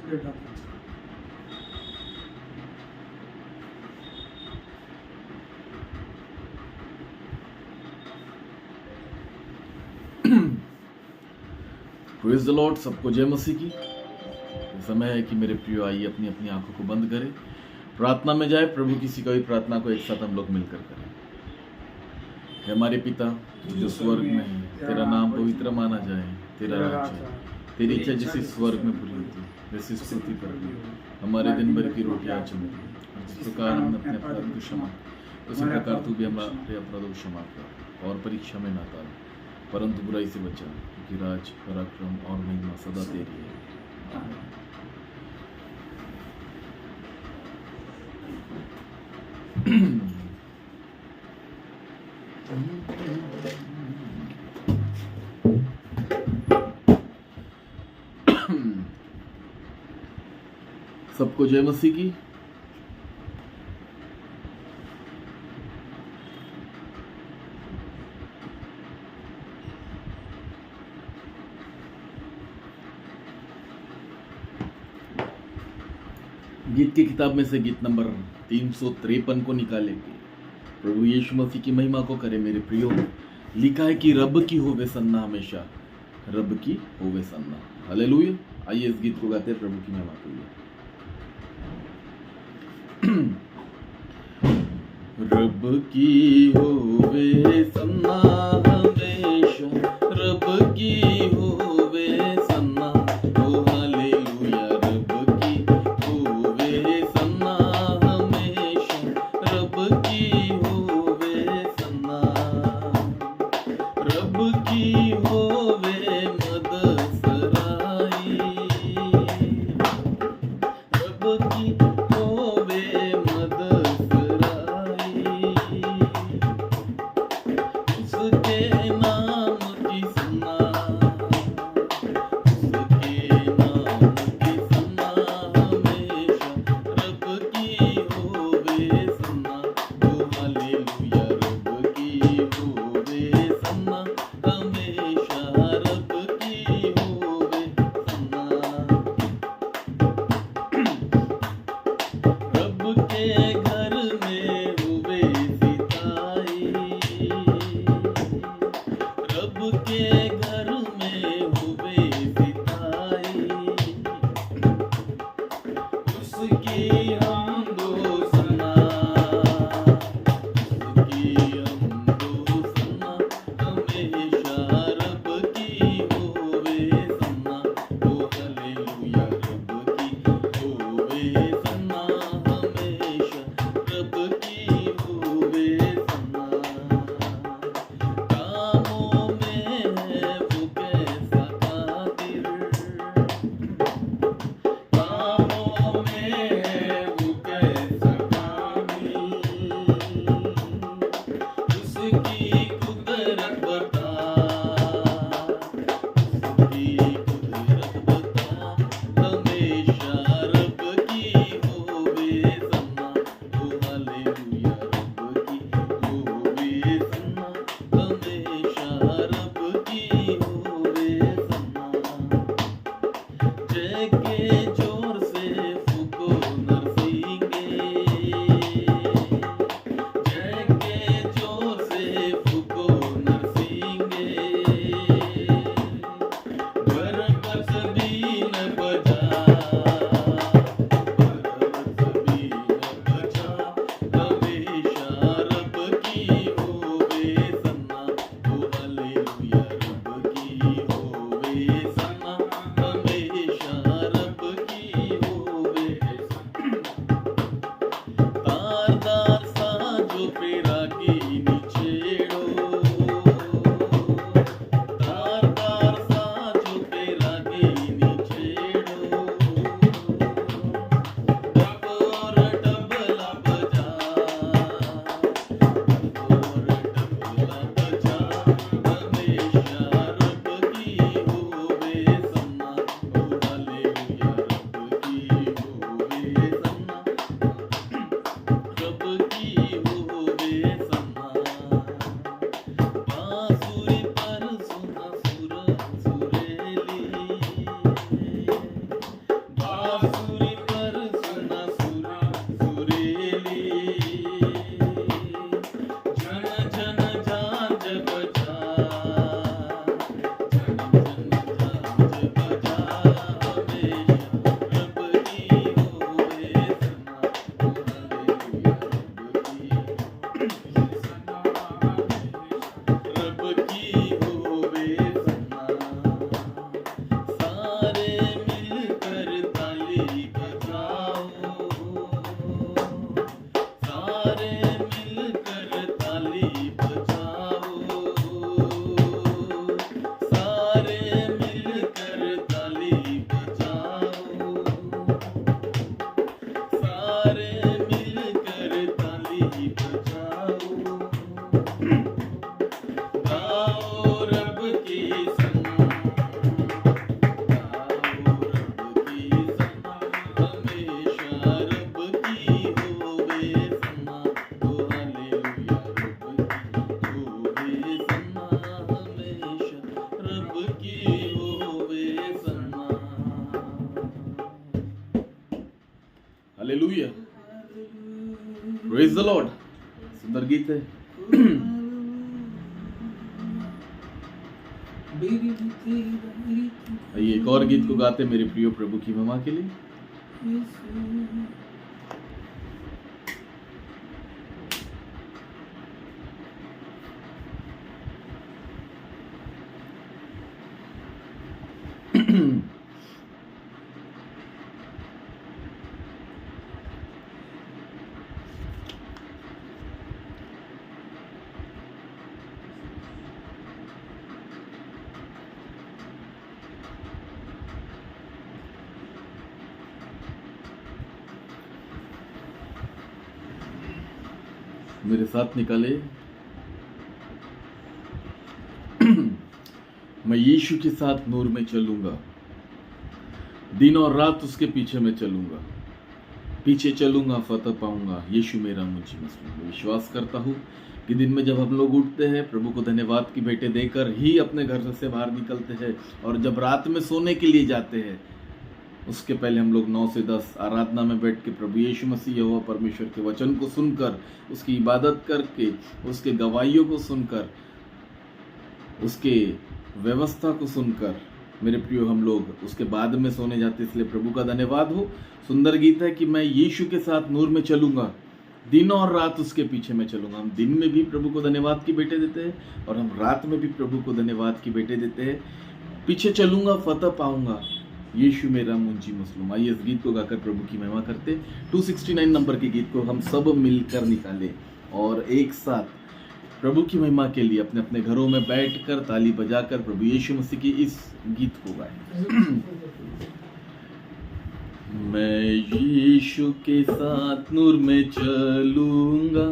Data था। Praise the Lord. सबको जय मसीह की। ये समय है कि मेरे प्रियो आइए अपनी अपनी आंखों को बंद करें, प्रार्थना में जाए। प्रभु किसी का भी प्रार्थना को एक साथ हम लोग मिलकर करें। हे हमारे पिता जो स्वर्ग में है, तेरा नाम पवित्र माना जाए, तेरा राज्य आए, तेरी इच्छा जैसे स्वर्ग में पूरी होती है वैसे इस पृथ्वी पर भी हो। हमारे दिन भर की रोटी आज हमें दे, और जिस प्रकार हमने अपने अपराध को क्षमा उसी प्रकार तू भी हमारे अपराधों को क्षमा कर, और परीक्षा में ना डाल परंतु बुराई से बचा, क्योंकि राज पराक्रम और महिमा सदा तेरी है। सबको जय मसीह की। गीत की किताब में से गीत नंबर 353 को निकालेंगे। प्रभु यीशु मसीह की महिमा को करे मेरे प्रियो। लिखा है कि रब की होवे सन्ना, हमेशा रब की होवे सन्ना। हालेलुया। आइए इस गीत को गाते हैं प्रभु की महिमा के लिए। रब की होवे सन्ना हमेशा, रब की होवे सन्ना। ओ हालेलुया। रब की होवे सन्ना हमेशा, रब की होवे सन्ना। रब की होवे मद सराई, रब की होवे मद सराई। उसके नाम की सन्ना, उसके नाम की सन्ना हमेशा, रब की होवे सन्ना। ओ हालेलुया। रब की होवे सन्ना हमेशा, रब की होवे सन्ना। रब के घर में हुए सिताई, रब के घर में हुए सिताई। उसकी हमदो सना, उसकी हमदो सना हमेशा, रब की होवे सन्ना। ओ हालेलुया। रब की होवे सन्ना हमेशा, रब की होवे सन्ना। कामों में है वो कैसा कादिर, कामों में है वो हालेलुया, प्रेज द लॉर्ड। सुंदर गीत है। आइए एक और गीत को गाते मेरे प्रिय प्रभु की महिमा के लिए। मेरे साथ निकाले। मैं यीशु के साथ नूर में चलूंगा, दिन और रात उसके पीछे मैं चलूंगा, पीछे चलूंगा फतह पाऊंगा, यीशु मेरा मुझे मसलूम। विश्वास करता हूँ कि दिन में जब हम लोग उठते हैं प्रभु को धन्यवाद की भेंटें देकर ही अपने घर से बाहर निकलते हैं, और जब रात में सोने के लिए जाते हैं उसके पहले हम लोग 9 से 10 आराधना में बैठ के प्रभु यीशु मसीह यहोवा परमेश्वर के वचन को सुनकर, उसकी इबादत करके, उसके गवाहियों को सुनकर, उसके व्यवस्था को सुनकर मेरे प्रियो हम लोग उसके बाद में सोने जाते। इसलिए प्रभु का धन्यवाद हो। सुंदर गीत है कि मैं यीशु के साथ नूर में चलूंगा, दिन और रात उसके पीछे मैं चलूंगा। हम दिन में भी प्रभु को धन्यवाद की भेंटें देते हैं और हम रात में भी प्रभु को धन्यवाद की भेंटें देते हैं। पीछे चलूंगा फतह पाऊंगा, यीशु मेरा मुंजी मसलूम। आइए इस गीत को गाकर प्रभु की महिमा करते। 269 नंबर के गीत को हम सब मिलकर निकालें और एक साथ प्रभु की महिमा के लिए अपने अपने घरों में बैठकर ताली बजाकर प्रभु यीशु मसीह की इस गीत को गाएं। मैं यीशु के साथ नूर में चलूंगा,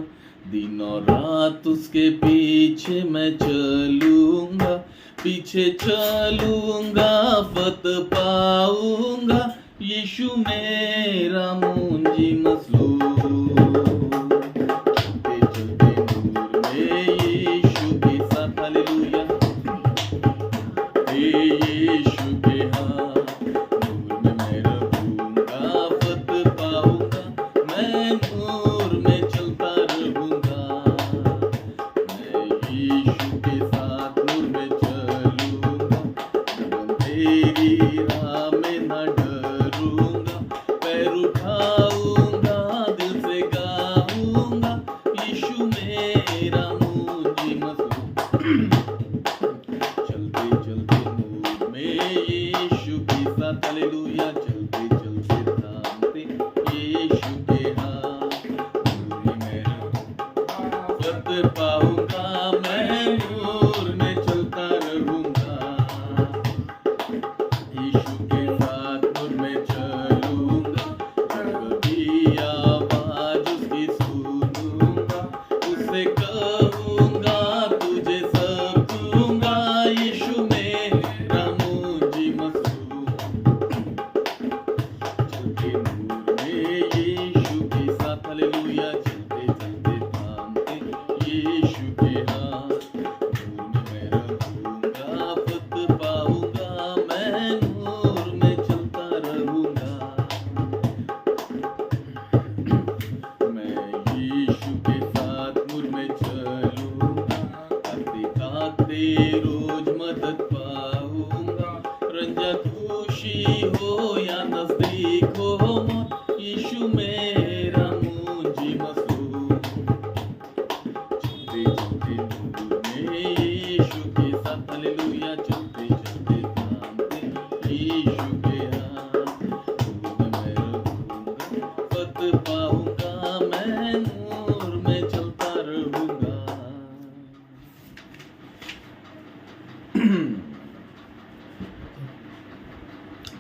दिन और रात उसके पीछे मैं चलूंगा, पीछे चलूंगा फतह पाऊंगा, यीशु मेरा मुंजी मसलूम।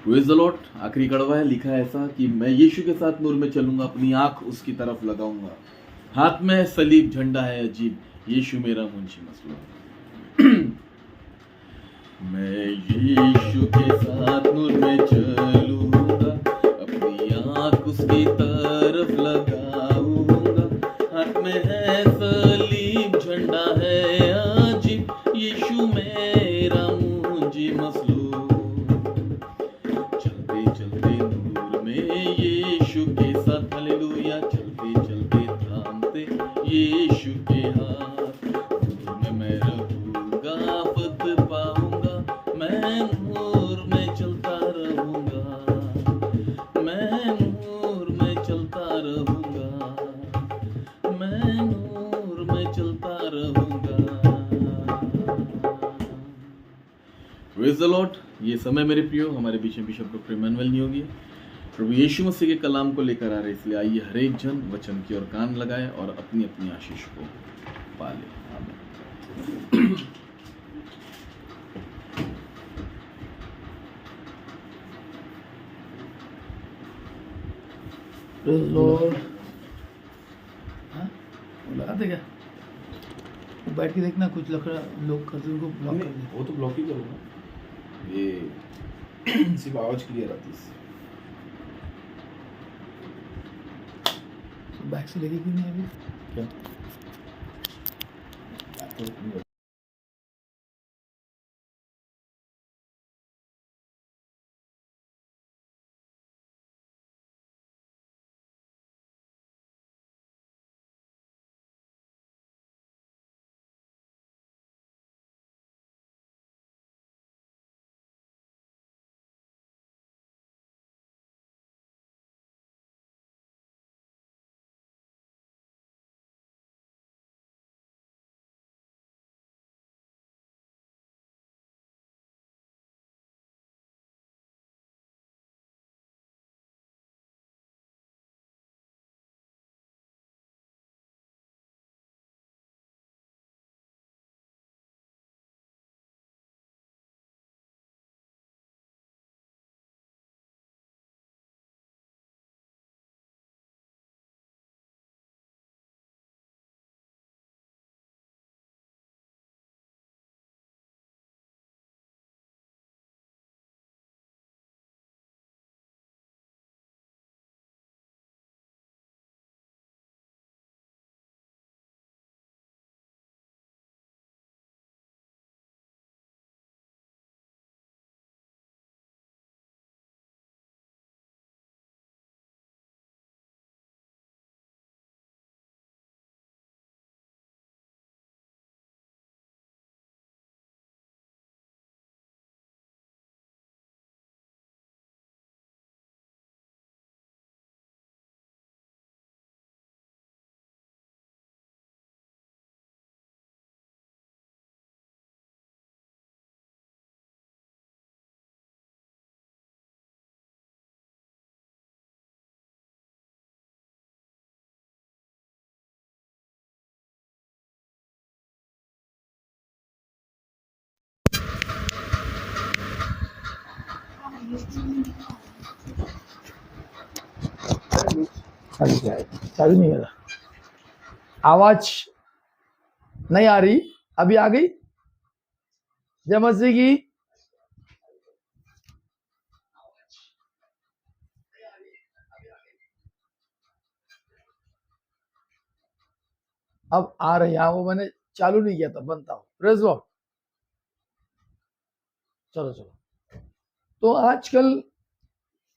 Praise the Lord. आखिरी कड़वा है, लिखा है ऐसा कि मैं यीशु के साथ नूर में चलूंगा, अपनी आंख उसकी तरफ लगाऊंगा, हाथ में सलीब झंडा है अजीब, यीशु मेरा मुंशी मसलूम। मैं यीशु के साथ नूर में चलूंगा, अपनी आंख उसकी तरफ लगाऊंगा, हाथ में है सलीब झंडा है अजीब, यीशु मेरा मुंजी मसलूम। चलते चलते नूर में यीशु के साथ प्रेज द लॉर्ड। ये समय मेरे प्रियो हमारे बीच में बिशप डॉक्टर इमैनुअल नियोगी है, प्रभु यीशु मसीह के कलाम को लेकर आ रहे, इसलिए आइए हर एक जन वचन की ओर कान लगाए और अपनी अपनी आशीष को पाले। आमीन। Praise Lord. हाँ, वो लगाते क्या? वो बैठ के देखना, कुछ लकड़ा लोग करते उनको ब्लॉक कर दे। वो तो ब्लॉक ही करूँगा, ये सिर्फ आवाज क्लियर आती है। तो बैक से लगी क्यों नहीं अभी? क्या चाबी नहीं है, आवाज नहीं आ रही, अभी आ गई। जय मसीह की। अब आ रही है, वो मैंने चालू नहीं किया था, बनता हो। Praise Lord. चलो चलो। तो आजकल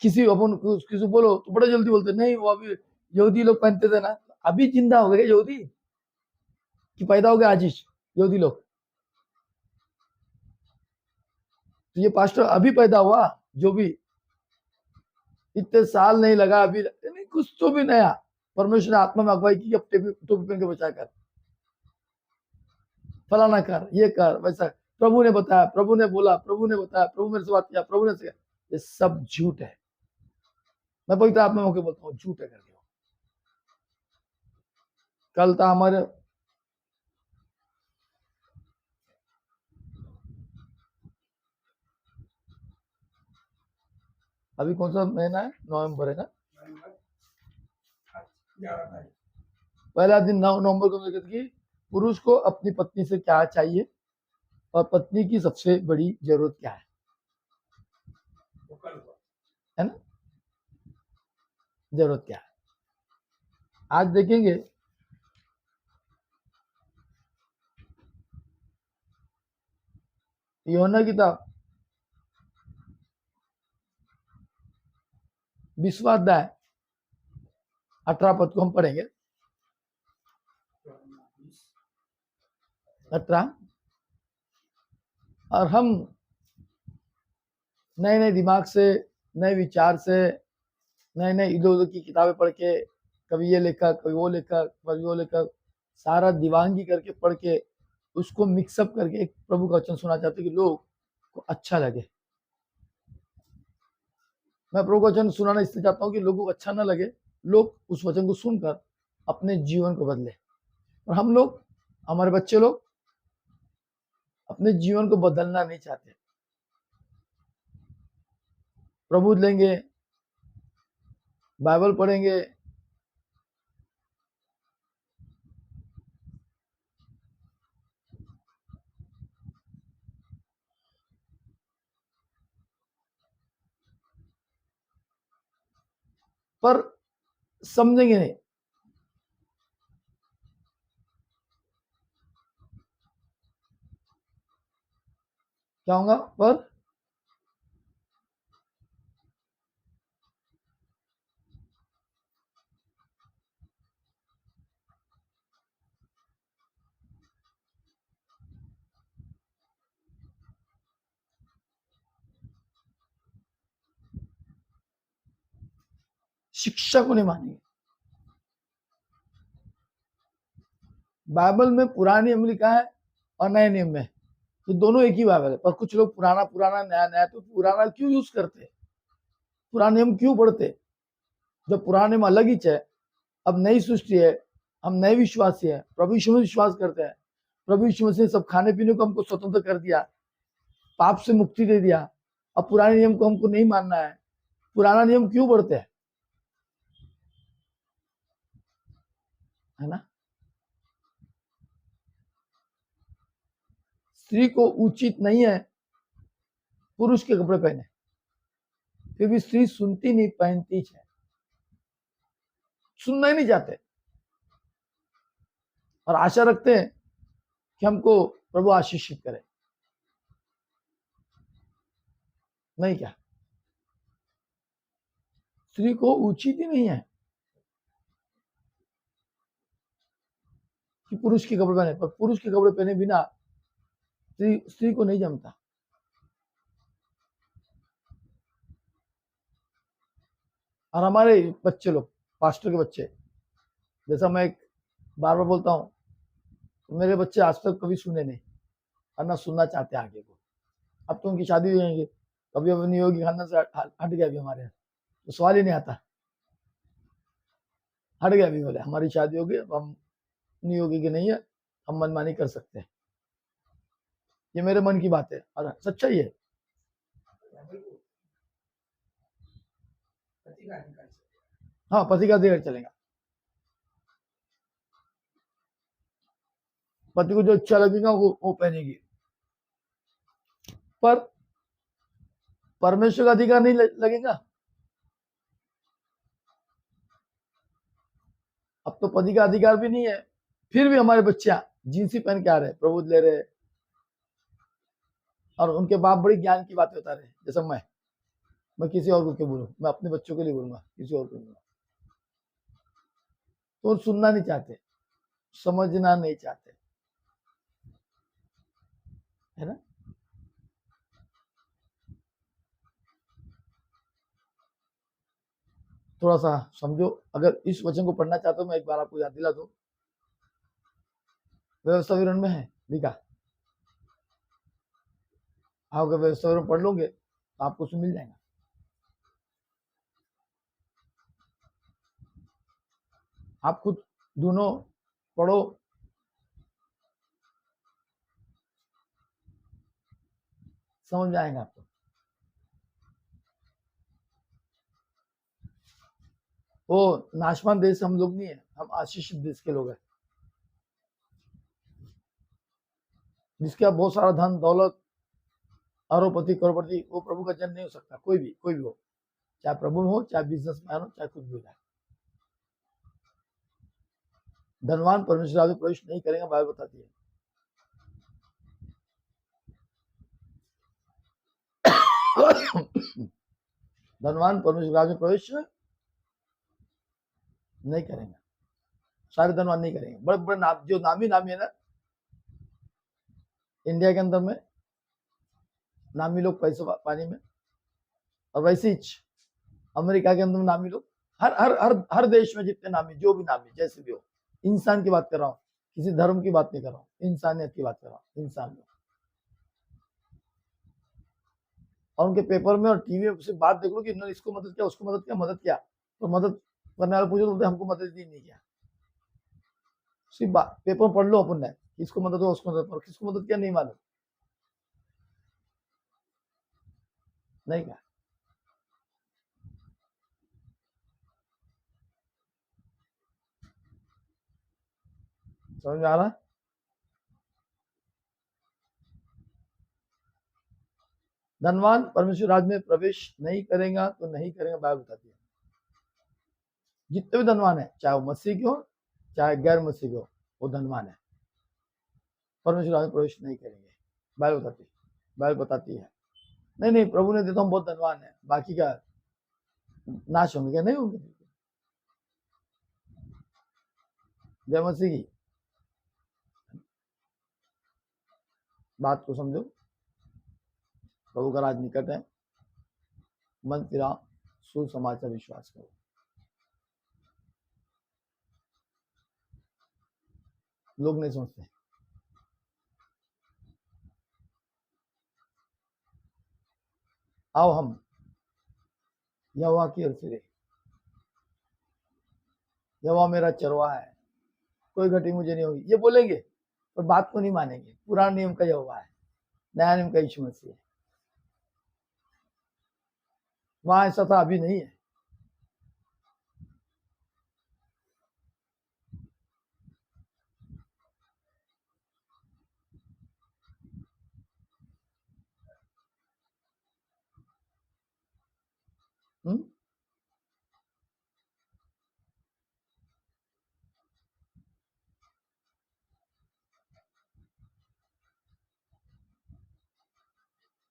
किसी अपन किसी बोलो तो बड़ा जल्दी बोलते नहीं, वो अभी यहूदी लोग पहनते थे ना, अभी जिंदा हो गए यहूदी कि पैदा हो गए आज ही यहूदी लोग? तो ये पास्टर अभी पैदा हुआ, जो भी इतने साल नहीं लगा, अभी नहीं, कुछ तो भी नया। परमेश्वर ने आत्मा में अगुवाई की, अब टोपी पहन के बचा कर, फलाना कर, ये कर, वैसा। प्रभु ने बताया, प्रभु ने बोला, प्रभु ने बताया, प्रभु मेरे से बात किया, प्रभु ने से, ये सब झूठ है। मैं पवित्र आत्मा में होकर बोलता हूँ, झूठ है करके। कल था हमारे अभी कौन सा महीना है? नवंबर है ना? पहला दिन 9 नवंबर को कहते कि पुरुष को अपनी पत्नी से क्या चाहिए और पत्नी की सबसे बड़ी जरूरत क्या है ना? जरूरत क्या है? आज देखेंगे यूहन्ना की किताब 20वां अध्याय 18 पद को हम पढ़ेंगे। 18। और हम नए नए दिमाग से, नए विचार से, नए नए इधर उधर की किताबें पढ़ के, कभी ये लेखक, कभी वो लेखक, कभी वो लेखक, सारा दीवानगी करके पढ़ के उसको मिक्सअप करके एक प्रभु का वचन सुना चाहते कि लोग को अच्छा लगे। मैं प्रभु का वचन सुनाना इसलिए चाहता हूँ कि लोगों को अच्छा ना लगे, लोग उस वचन को सुनकर अपने जीवन को बदले। और हम लोग, हमारे बच्चे लोग अपने जीवन को बदलना नहीं चाहते। प्रभु लेंगे, बाइबल पढ़ेंगे, पर समझेंगे नहीं। क्या होगा? पर शिक्षा को नहीं मानेंगे। बाइबल में पुराने नियम लिखा है और नए नियम में, तो दोनों एक ही बाइबल है। पर कुछ लोग पुराना पुराना, नया नया, तो पुराना क्यों यूज करते, पुराने नियम क्यों पढ़ते? जब पुराने नियम अलग ही है, अब नई सृष्टि है, हम नए विश्वासी है, प्रभु यीशु में विश्वास करते हैं। प्रभु यीशु मसीह ने सब खाने पीने को हमको स्वतंत्र कर दिया, पाप से मुक्ति दे दिया। अब पुराने नियम को हमको नहीं मानना है, पुराना नियम क्यों पढ़ते हैं? है ना? स्त्री को उचित नहीं है पुरुष के कपड़े पहने, फिर भी स्त्री सुनती नहीं, पहनती है। सुनना ही नहीं चाहते और आशा रखते हैं कि हमको प्रभु आशीषित करे। नहीं क्या? स्त्री को उचित ही नहीं है कि पुरुष के कपड़े पहने, पर पुरुष के कपड़े पहने बिना स्त्री को नहीं जमता। और हमारे बच्चे लोग, पास्टर के बच्चे, जैसा मैं बार बार बोलता हूँ, मेरे बच्चे आज तक कभी सुने नहीं और ना सुनना चाहते आगे को। अब तो उनकी शादी हो जाएंगे, कभी अब नहीं होगी, खाना से हट गया अभी हमारे यहाँ, तो सवाल ही नहीं आता। हट गया अभी, बोले हमारी शादी होगी, अब हम नहीं होगी कि नहीं है, हम मनमानी कर सकते हैं। ये मेरे मन की बात है और सच्चाई है। हाँ, पति का अधिकार चलेगा। पति को जो अच्छा लगेगा वो पहनेगी, पर परमेश्वर का अधिकार नहीं लगेगा। अब तो पति का अधिकार भी नहीं है, फिर भी हमारे बच्चा जींसी पहन के आ रहे, प्रभु ले रहे, और उनके बाप बड़ी ज्ञान की बातें बता रहे। जैसा मैं किसी और को क्यों बोलूं, मैं अपने बच्चों के लिए बोलूंगा, किसी और को बोलूंगा। तो सुनना नहीं चाहते, समझना नहीं चाहते, है ना? थोड़ा सा समझो। अगर इस वचन को पढ़ना चाहते हो, मैं एक बार आपको याद दिला दूं, व्यवस्था विवरण में है लिखा। आप अगर व्यवस्था विवरण पढ़ लोगे तो आपको उसमें मिल जाएगा। आप खुद ढूंढो, पढ़ो, समझ में आएगा आपको। वो नाशवान देश हम लोग नहीं है, हम आशीषित देश के लोग हैं, जिसके बहुत सारा धन दौलत, अरोपति करोड़पति, वो प्रभु का जन नहीं हो सकता। कोई भी हो, चाहे प्रभु में हो, चाहे बिजनेसमैन हो, चाहे कुछ भी हो जाए, धनवान परमेश्वर राज्य में प्रवेश नहीं करेगा, बाइबल बताती है। धनवान परमेश्वर राज्य में प्रवेश नहीं करेंगे, सारे धनवान नहीं करेंगे। बड़े बड़े नाम, जो नामी है ना इंडिया के अंदर में, नामी लोग पैसे पाने में, और वैसे ही अमेरिका के अंदर नामी लोग, हर हर हर हर देश में जितने नामी, जो भी नामी जैसे भी हो, इंसान की बात कर रहा हूँ, किसी धर्म की बात नहीं कर रहा हूँ, इंसानियत की बात कर रहा हूँ। इंसान लोग और उनके पेपर में और टीवी में सिर्फ बात देख लो कि इन्होंने इसको मदद किया, उसको मदद किया, तो मदद करने वाले पूछो तो बोलते हमको मदद दी नहीं किया। सिर्फ पेपर पढ़ लो अपन ने, इसको मदद हो उसको मदद, किसको मदद किया नहीं मालूम, नहीं क्या। समझ में आ रहा है? धनवान परमेश्वर राज्य में प्रवेश नहीं करेगा तो नहीं करेगा, बाइबल बताती है। जितने भी धनवान है, चाहे वो मसीह के हो चाहे गैर मसीह के हो, वो धनवान है, परमेश्वर राज्य में प्रवेश नहीं करेंगे, बाइबल बताती है। नहीं प्रभु ने देखो हम बहुत धनवान है, बाकी का नाश होंगे क्या? नहीं होंगे। जय मसीह की। बात को समझो, प्रभु का राज निकट है, मन फिरा, सुसमाचार विश्वास करो। लोग नहीं समझते। आओ हम यहोवा की ओर फिरे, यहोवा मेरा चरवाहा है, कोई घटी मुझे नहीं होगी, ये बोलेंगे पर बात को नहीं मानेंगे। पुराने नियम का यहोवा है, नया नियम का यीशु मसीह है। वहां ऐसा था, अभी नहीं है।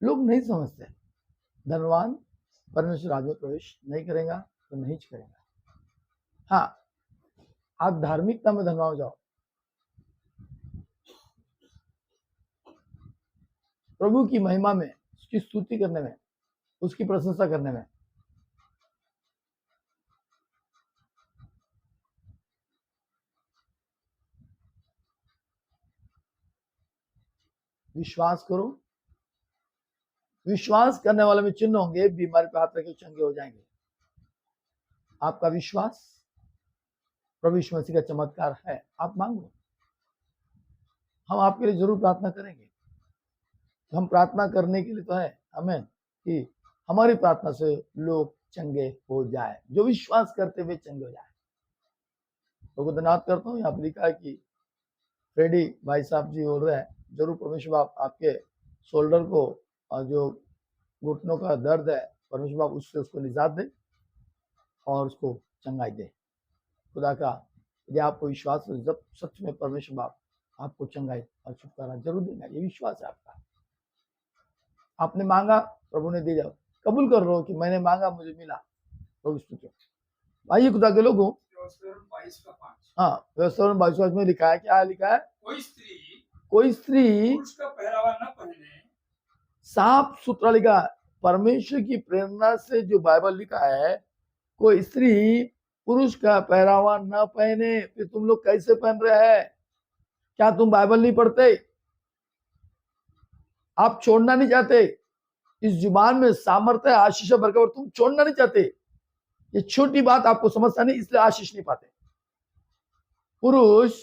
लोग नहीं समझते। धनवान परमेश्वर राज्य में प्रवेश नहीं करेगा तो नहीं करेगा। हाँ, आप धार्मिकता में धनवान हो जाओ, प्रभु की महिमा में, उसकी स्तुति करने में, उसकी प्रशंसा करने में। विश्वास करो, विश्वास करने वाले में चिन्ह होंगे, बीमारी पे हाथ रखे चंगे हो जाएंगे। आपका विश्वास प्रभु यीशु मसीह का चमत्कार है, आप मांगो, हम आपके लिए जरूर प्रार्थना करेंगे। हम प्रार्थना करने के लिए तो है हमें कि हमारी प्रार्थना से लोग चंगे हो जाए, जो विश्वास करते हुए चंगे हो जाए। तो धन्यवाद करता हूँ। यहाँ पर लिखा है कि फ्रेडी भाई साहब जी बोल रहे हैं, जरूर परमेश्वर बाप आपके शोल्डर को और जो घुटनों का दर्द है, परमेश्वर बाप उससे उसको निजात दे और उसको चंगाई दे। खुदा का यदि आपको विश्वास है, जब सच में परमेश्वर बाप आपको चंगाई और छुटकारा जरूर देगा, ये विश्वास है आपका। आपने मांगा, प्रभु ने दे दिया। कबूल कर लो कि मैंने मांगा मुझे मिला। प्रभु स्तुति। आइए खुदा के लोगों, हाँ, व्यवस्था 22 में लिखा है, क्या लिखा है? कोई स्त्री पुरुष का पहरावा न पहने। साफ सुथरा लिखा है। परमेश्वर की प्रेरणा से जो बाइबल लिखा है, कोई स्त्री पुरुष का पहरावा न पहने। फिर तुम लोग कैसे पहन रहे हैं? क्या तुम बाइबल नहीं पढ़ते? आप छोड़ना नहीं चाहते? इस जुबान में सामर्थ्य, आशीष, बरकत, तुम छोड़ना नहीं चाहते। ये छोटी बात आपको समझता नहीं, इसलिए आशीष नहीं पाते। पुरुष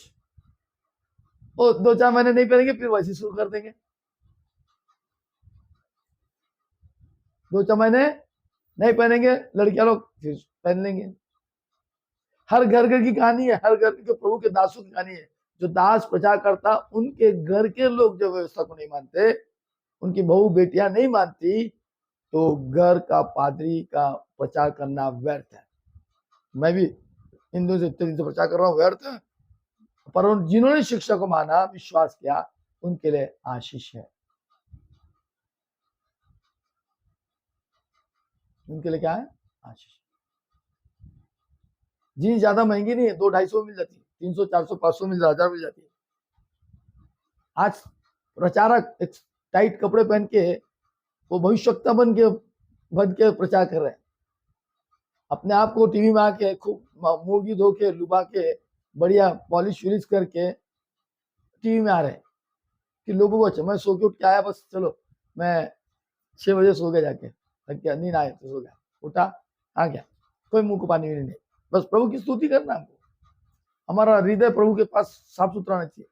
वो 2-4 महीने नहीं पहनेंगे, फिर वैसे शुरू कर देंगे। 2-4 महीने नहीं पहनेंगे, लड़कियां लोग फिर पहन लेंगे। हर घर घर की कहानी है, हर घर के प्रभु के दासों की कहानी है। जो दास प्रचार करता, उनके घर के लोग जो व्यवस्था को नहीं मानते, उनकी बहू बेटियां नहीं मानती, तो घर का पादरी का प्रचार करना व्यर्थ है। मैं भी हिंदू से इतने दिन से प्रचार कर रहा हूँ, व्यर्थ है। पर जिन्होंने शिक्षा को माना, विश्वास किया, उनके लिए आशीष है। उनके लिए क्या है? आशीष। जीन्स ज्यादा महंगी नहीं है, 200-250 मिल जाती है, 300-400-500 मिल, 1000 मिल जाती है। आज प्रचारक एक टाइट कपड़े पहन के वो भविष्यवक्ता बन के प्रचार कर रहे हैं। अपने आप को टीवी में आके खूब मुर्गी धो के, लुबा के, बढ़िया पॉलिश विलिश करके टीवी में आ रहे हैं कि लोगों को अच्छा, मैं सो के उठ के आया, बस चलो मैं 6 बजे सो गया जाके, थक गया, नींद आए तो सो गया, उठा आ गया, कोई मुंह को पानी नहीं, बस प्रभु की स्तुति करना हमको। हमारा हृदय प्रभु के पास साफ सुथरा होना चाहिए।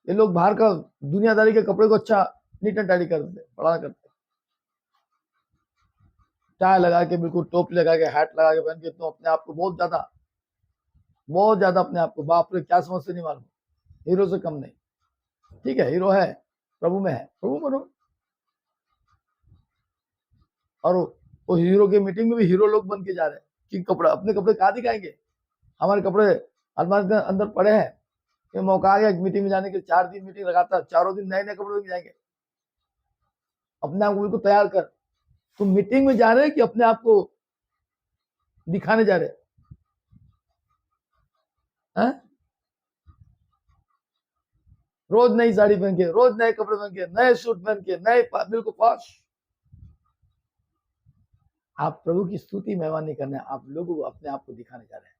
ये लोग बाहर का दुनियादारी के कपड़े को अच्छा नीट एंड टाइडी कर देते, बड़ा करते, टाई लगा के, बिल्कुल टोपी लगा के, हैट लगा के पहन के, तो अपने आप को बहुत ज्यादा अपने आप को, बाप रे क्या समझते नहीं मालूम, हीरो से कम नहीं। ठीक है, हीरो है, प्रभु में है, प्रभु बनो। और वो हीरो के मीटिंग में भी हीरो लोग बन के जा रहे हैं कि कपड़ा, अपने कपड़े कहाँ दिखाएंगे? हमारे कपड़े अलमारी के अंदर पड़े हैं, ये मौका आ गया मीटिंग में जाने के, 4 दिन मीटिंग लगातार, चारों दिन नए नए कपड़े में जाएंगे। अपने आप को बिल्कुल तैयार कर। तुम मीटिंग में जा रहे हैं कि अपने आप को दिखाने जा रहे हैं? रोज नई साड़ी पहन के, रोज नए कपड़े पहन के, नए सूट पहन के, नए बिल्कुल पॉश। आप प्रभु की स्तुति महिमा नहीं करने, आप लोगों को अपने आप को दिखाने जा रहे हैं।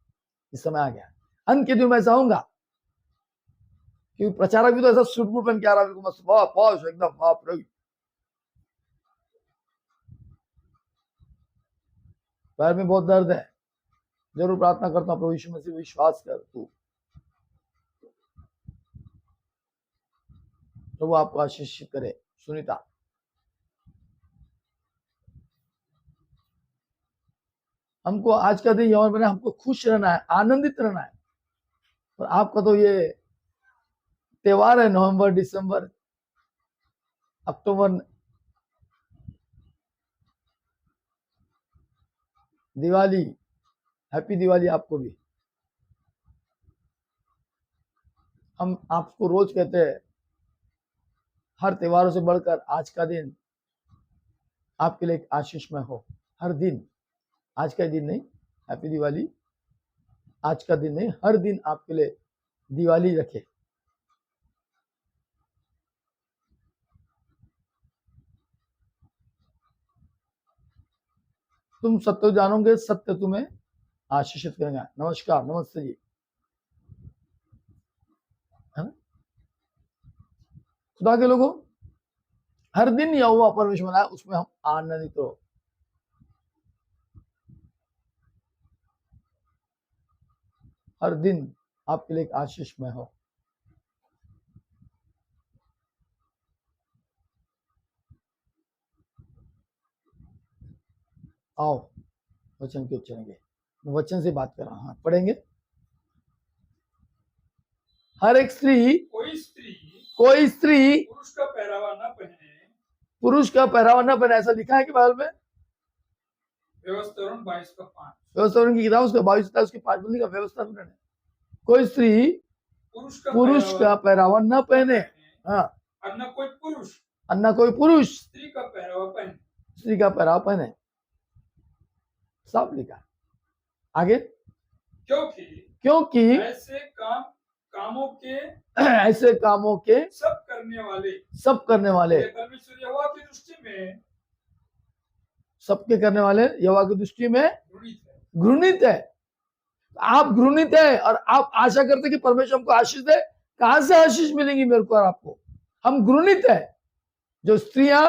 इस समय आ गया, अंत के दिन में ऐसा होगा, क्योंकि प्रचारक भी तो ऐसा सूट बूट पहन के आ रहा है, बिल्कुल मस्त पॉश एकदम, बाप रे। पैर में बहुत दर्द है, जरूर प्रार्थना करता हूं, प्रभु यीशु मसीह विश्वास कर तू, प्रभु आपको आशीषित करे। सुनीता, हमको आज का दिन यौवन बना, हमको खुश रहना है, आनंदित रहना है। और आपका तो ये त्योहार है, नवंबर, दिसंबर, अक्टूबर, दिवाली, हैप्पी दिवाली आपको भी। हम आपको रोज कहते हैं, हर त्योहारों से बढ़कर आज का दिन आपके लिए आशीषमय हो। हर दिन, आज का दिन नहीं, हैप्पी दिवाली आज का दिन नहीं, हर दिन आपके लिए दिवाली रखे। तुम सत्य जानोगे, सत्य तुम्हें आशीषित करेगा। नमस्कार, नमस्ते जी, है ना? खुदा के लोगों, हर दिन यहोवा परमेश्वर बनाया, उसमें हम आनंदित हो। हर दिन आपके लिए एक आशीषमय हो। आओ वचन के उच्चारण के, वचन से बात कर रहा हूं, पढ़ेंगे। हर एक स्त्री, कोई स्त्री पुरुष का पहरावा न पहने, पुरुष का पहरावा न पहने, ऐसा लिखा है कि बाइबल में? व्यवस्थापन 22 का 5, व्यवस्थापन की किताब उसका 22 उसके 5 बंदी का व्यवस्थापन है। कोई स्त्री पुरुष का पहरावा न पहने, हाँ, और न कोई पुरुष स्त्री का पहरावा पहने, स्त्री का पहरावा पहने, सब लिखा है। आगे, क्योंकि ऐसे कामों के सब करने वाले परमेश्वर यहोवा की दृष्टि में, सबके करने वाले यहोवा की दृष्टि में घृणित है। आप घृणित है और आप आशा करते कि परमेश्वर हमको आशीष दे। कहां से आशीष मिलेंगी मेरे को और आपको? हम घृणित है। जो स्त्रियां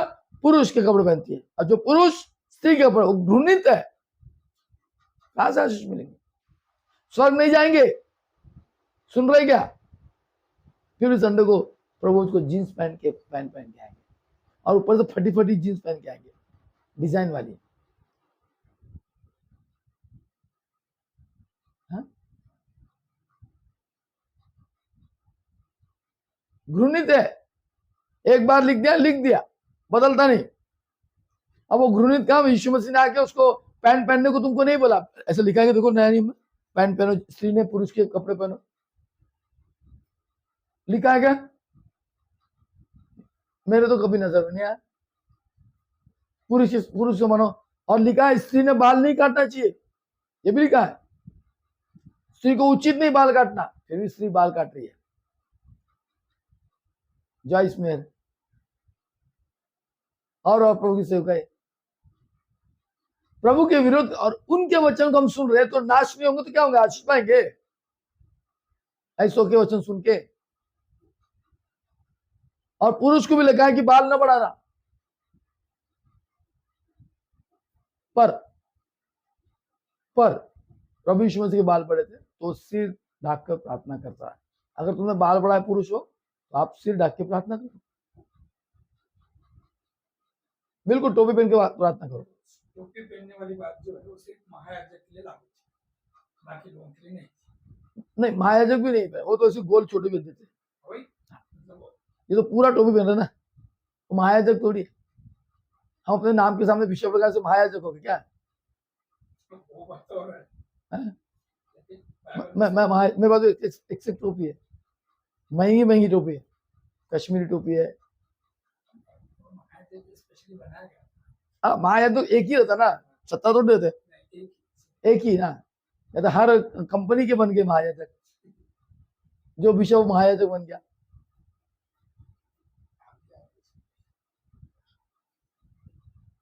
पुरुष के कपड़े पहनती है और जो पुरुष स्त्री के कपड़े, वो घृणित है। कहां से आशीष मिलेंगे? स्वर्ग नहीं जाएंगे। सुन रहे क्या? फिर संडे को प्रभु को जीन्स पहन के आएंगे और ऊपर से फटी फटी जीन्स पहन के आएंगे, डिजाइन वाली। घृणित है। एक बार लिख दिया, बदलता नहीं। अब वो घृणित काम यीशु मसीह ने आके उसको पैंट पहनने को तुमको नहीं बोला। ऐसे लिखा है, देखो नया नियम में, पैंट पहनो, स्त्री ने पुरुष के कपड़े पहनो, लिखा है क्या? मेरे तो कभी नजर में नहीं आया। पुरुष को मानो। और लिखा है स्त्री ने बाल नहीं काटना चाहिए, ये भी लिखा है। स्त्री को उचित नहीं बाल काटना, फिर भी स्त्री बाल काट रही है। जॉइस मेयर और प्रभु की सेवकाई, प्रभु के विरुद्ध और उनके वचन को हम सुन रहे तो नाश नहीं होंगे तो क्या होंगे? आशीष पाएंगे ऐसों के वचन सुन के। और पुरुष को भी लिखा है कि बाल न बढ़ाना। पर प्रभु यीशु मसीह के बाल बड़े थे तो सिर ढक कर प्रार्थना करता है। अगर तुम्हें बाल बड़ा है, पुरुष हो, तो आप सिर ढक के प्रार्थना करो, बिल्कुल टोपी पहन के प्रार्थना करो। टोपी पहनने वाली बात जो है वो सिर्फ महायाजक के लिए लागू थी, बाकी लोगों के लिए नहीं थी। नहीं, महायाजक भी नहीं पहने, वो तो ऐसे गोल छोटे पहनते थे। वही मतलब ये तो पूरा टोपी पहन रहे ना, तो महायाजक थोड़ी है। हम अपने नाम के सामने विश्व प्रकार से महायाजक हो गए क्या? वो बात तो है। हैं? लेकिन बाइबल मेरे पास एक से टोपी है, महंगी टोपी है, कश्मीरी टोपी है। महायाजक स्पेशली बनाया गया महायाजक तो एक ही रहता ना, सत्ता थोड़े रहते, नहीं, एक एक ही ना। या तो हर कंपनी के बन गए महायाजक, जो विश्व महायाजक बन गया।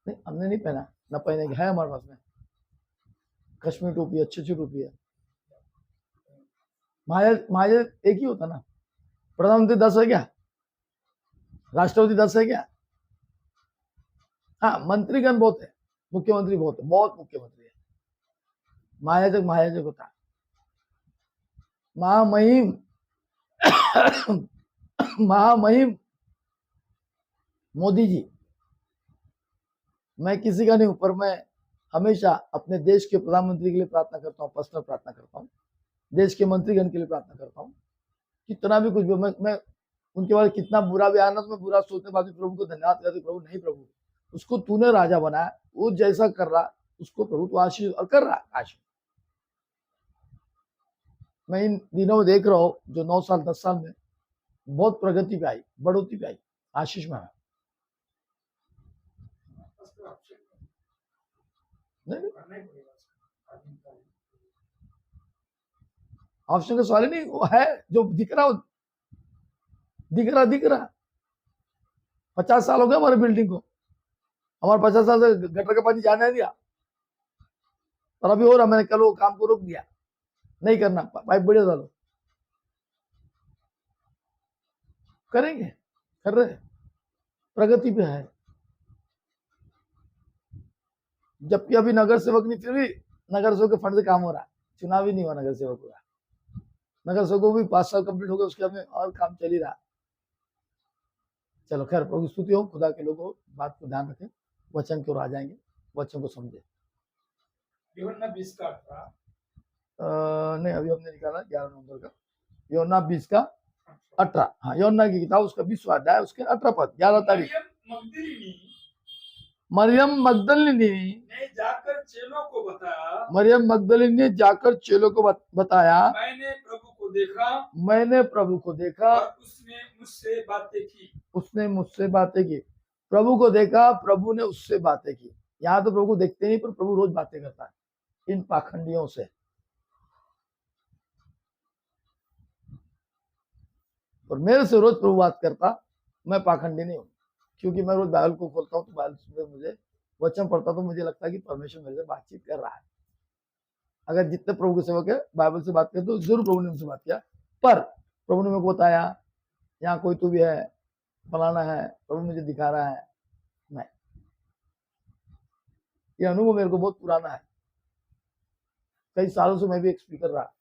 नहीं, हमने नहीं पहना, ना पहनेंगे, है हमारे पास में कश्मीरी टोपी, अच्छी टोपी है। महायाजक एक ही होता ना। प्रधानमंत्री 10 है क्या? राष्ट्रपति 10 है क्या? हाँ, मंत्रीगण बहुत है, मुख्यमंत्री बहुत है, बहुत मुख्यमंत्री है। महायाजक होता है। महामहिम मोदी जी, मैं किसी का नहीं हूं, पर मैं हमेशा अपने देश के प्रधानमंत्री के लिए प्रार्थना करता हूँ, पर्सनल प्रार्थना करता हूँ, देश के मंत्रीगण के लिए प्रार्थना करता हूँ। कितना भी कुछ भी मैं उनके बारे में कितना बुरा भी आया ना, तो मैं बुरा सोचने बाद प्रभु को धन्यवाद करती, प्रभु नहीं, प्रभु उसको तूने राजा बनाया, वो जैसा कर रहा उसको प्रभु तो आशीष और कर रहा है आशीष। मैं इन दिनों में देख रहा हूँ जो 9 साल 10 साल में बहुत प्रगति पे आई, बढ़ोतरी पे आई, आशीष में आया। नहीं, करना ही पड़ेगा उसको। ऑप्शन का सवाल ही नहीं, वो है जो दिख रहा, दिख रहा। 50 साल हो गए हमारे बिल्डिंग को, हमारे 50 साल से गटर का पानी जाने नहीं दिया, और अभी हो रहा। मैंने कल वो काम को रोक दिया, नहीं करना, पाइप बढ़िया डालो, करेंगे, कर रहे, प्रगति पे है। जबकि अभी नगर सेवक नहीं, फिर भी नगर सेवक के फंड से काम हो रहा है, चुनाव ही नहीं हुआ नगर सेवक का। नगर सेवक को भी 5 साल कंप्लीट हो गए, उसके हमें और काम चल ही रहा। चलो खैर, प्रभु स्तुति हो, खुदा के लोगों बात को ध्यान रखें, वचन की ओर आ जाएंगे, वचन को समझे। यूहन्ना 20 का 18 नहीं, अभी हमने निकाला 11 नवंबर का, यूहन्ना 20 का 18। हाँ, यूहन्ना की किताब उसका 20वां अध्याय, उसके 18 पद, 11 तारीख। मरियम मगदलिनी ने जाकर चेलों को बताया, मरियम मगदलिनी ने जाकर चेलों को बताया, मैंने प्रभु को देखा, मैंने प्रभु को देखा, और उसने मुझसे बातें की। उसने मुझसे बातें की। प्रभु को देखा, प्रभु ने उससे बातें की। यहाँ तो प्रभु को देखते नहीं, पर प्रभु रोज बातें करता है इन पाखंडियों से। और मेरे से रोज प्रभु बात करता, मैं पाखंडी नहीं हूँ, क्योंकि मैं रोज बाइबल को खोलता हूँ, तो बाइबल में मुझे वचन पढ़ता, तो मुझे लगता है कि परमेश्वर मेरे से बातचीत कर रहा है। अगर जितने प्रभु के सेवक है बाइबल से बात करते, तो जरूर प्रभु ने उनसे बात किया, पर प्रभु ने मेरे को बताया यहाँ कोई तो भी है, फलाना है, प्रभु मुझे दिखा रहा है। नहीं, ये अनुभव मेरे को बहुत पुराना है, कई सालों से मैं भी एक स्पीकर रहा।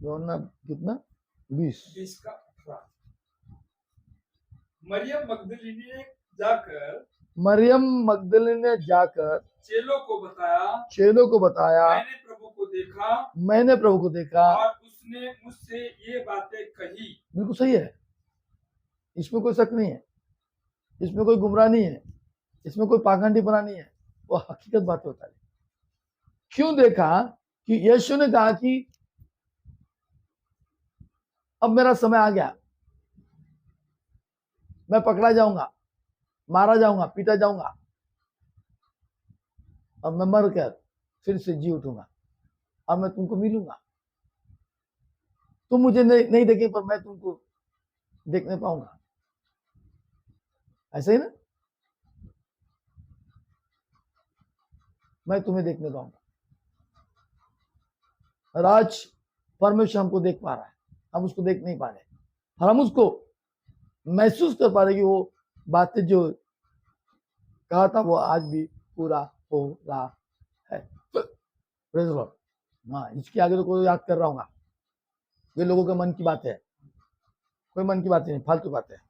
यूहन्ना कितना 20 20 का 18 मरियम मगदलिनी ने जाकर चेलों को बताया, मैंने प्रभु को देखा, और उसने मुझसे ये बातें कही। बिल्कुल सही है, इसमें कोई शक नहीं है, इसमें कोई गुमराह नहीं है, इसमें कोई पाखंडीपना नहीं है, वो हकीकत बात होता है। क्यों देखा? कि यीशु ने कहा कि अब मेरा समय आ गया, मैं पकड़ा जाऊंगा, मारा जाऊंगा, पीटा जाऊंगा, और मैं मर कर फिर से जी उठूंगा, और मैं तुमको मिलूंगा। तुम मुझे नहीं देखे, पर मैं तुमको देखने पाऊंगा। ऐसे ही ना, मैं तुम्हें देखने दूंगा। और आज परमेश्वर हमको देख पा रहा है, हम उसको देख नहीं पा रहे, और हम उसको महसूस कर पा रहे कि वो बातें जो कहा था वो आज भी पूरा हो रहा है। Praise the Lord. हाँ, इसके आगे तो कोई याद कर रहा होगा, ये लोगों के मन की बातें है, कोई मन की बातें नहीं, फालतू बातें हैं,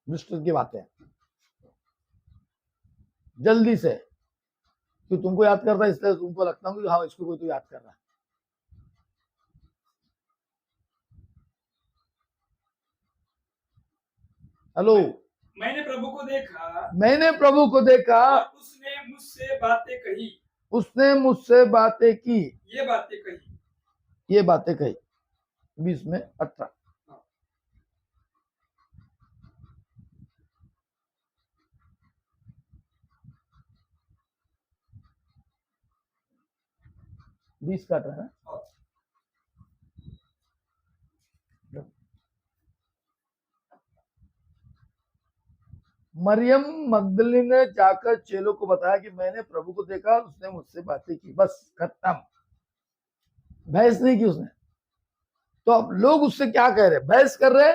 दुष्ट की बातें हैं। जल्दी से कि तुमको याद करता है, इसलिए तुमको लगता है कि हाँ इसको कोई तो याद कर रहा है। हेलो, मैंने प्रभु को देखा मैंने प्रभु को देखा, और उसने मुझसे बातें कही, उसने मुझसे बातें की, ये बातें कही। ये बातें कही। 20 में 18। बीस का 18 है। मरियम मगदली ने जाकर चेलों को बताया कि मैंने प्रभु को देखा, उसने मुझसे बातें की, बस खत्म। बहस नहीं की उसने। तो अब लोग उससे क्या कह रहे, बहस कर रहे,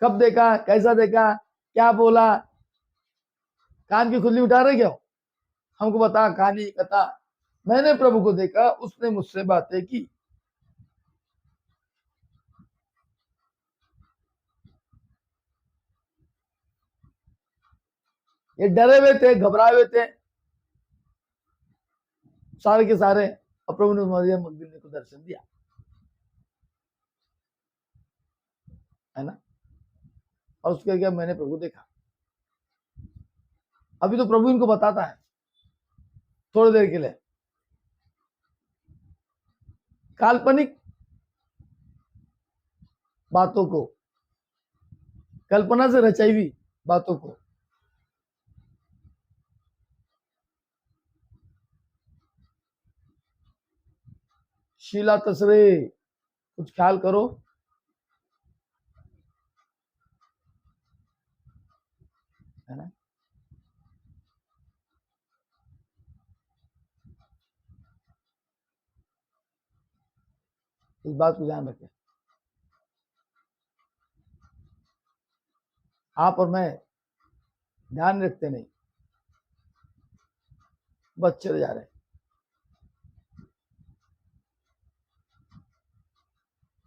कब देखा, कैसा देखा, क्या बोला, कान की खुजली उठा रहे, क्या हमको बता, कहानी कथा। मैंने प्रभु को देखा, उसने मुझसे बातें की। ये डरे हुए थे, घबराए हुए थे सारे के सारे, और प्रभु ने मरियम मगदलीनी को दर्शन दिया, है ना। और उसके क्या, मैंने प्रभु देखा। अभी तो प्रभु इनको बताता है थोड़ी देर के लिए, काल्पनिक बातों को, कल्पना से रचाई हुई बातों को। शीला तसरे, कुछ ख्याल करो। है ना। इस बात को ध्यान रखें। आप और मैं ध्यान रखते नहीं, बस चले जा रहे।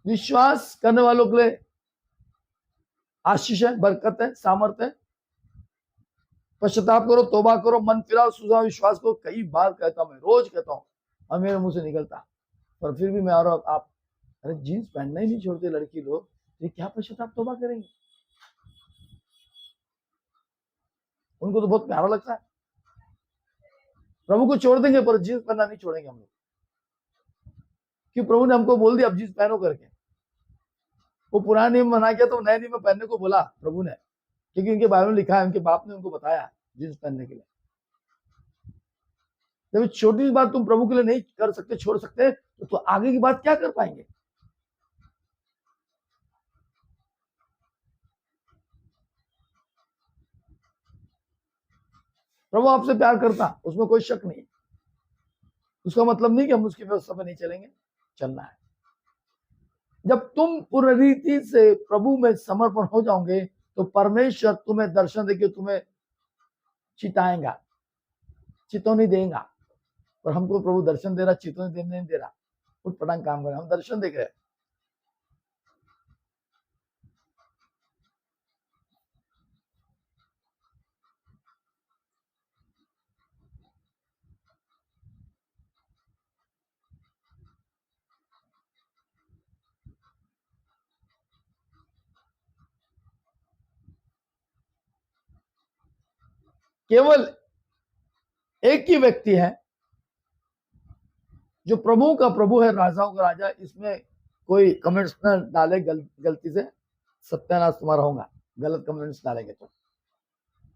विश्वास करने वालों के लिए आशीष है, बरकत है, सामर्थ है। पश्चाताप करो, तौबा करो, मन फिराओ, सुझाव विश्वास को कई बार कहता हूं, मैं रोज कहता हूं और मेरे मुंह से निकलता, पर फिर भी मैं और आप, अरे जीन्स पहनना ही नहीं छोड़ते लड़की लोग, ये क्या पश्चाताप तौबा करेंगे। उनको तो बहुत प्यारा लगता है। प्रभु को छोड़ देंगे पर जीन्स पहनना नहीं छोड़ेंगे हम लोग, कि प्रभु ने हमको बोल दिया अब जीन्स पहनो करके। वो पुराना नियम बना किया तो नए नियम में पहनने को बोला प्रभु ने, क्योंकि उनके बारे में लिखा है, उनके बाप ने उनको बताया जींस पहनने के लिए। जब छोटी सी बात तुम प्रभु के लिए नहीं कर सकते, छोड़ सकते, तो आगे की बात क्या कर पाएंगे। प्रभु आपसे प्यार करता, उसमें कोई शक नहीं। उसका मतलब नहीं कि हम उसकी व्यवस्था पर नहीं चलेंगे, चलना है। जब तुम पूर्ण रीति से प्रभु में समर्पण हो जाओगे तो परमेश्वर तुम्हें दर्शन देके तुम्हें चिताएगा, चितौनी देगा। और हमको प्रभु दर्शन दे रहा, चितौनी देने नहीं दे रहा, उठ पटांग काम कर रहे, हम दर्शन देख रहे हैं। केवल एक ही व्यक्ति है जो प्रभु का प्रभु है, राजाओं का राजा। इसमें कोई कमेंट्स न डाले गलती से, सत्यानाश तुम्हारा होगा गलत कमेंट्स डालेंगे तो।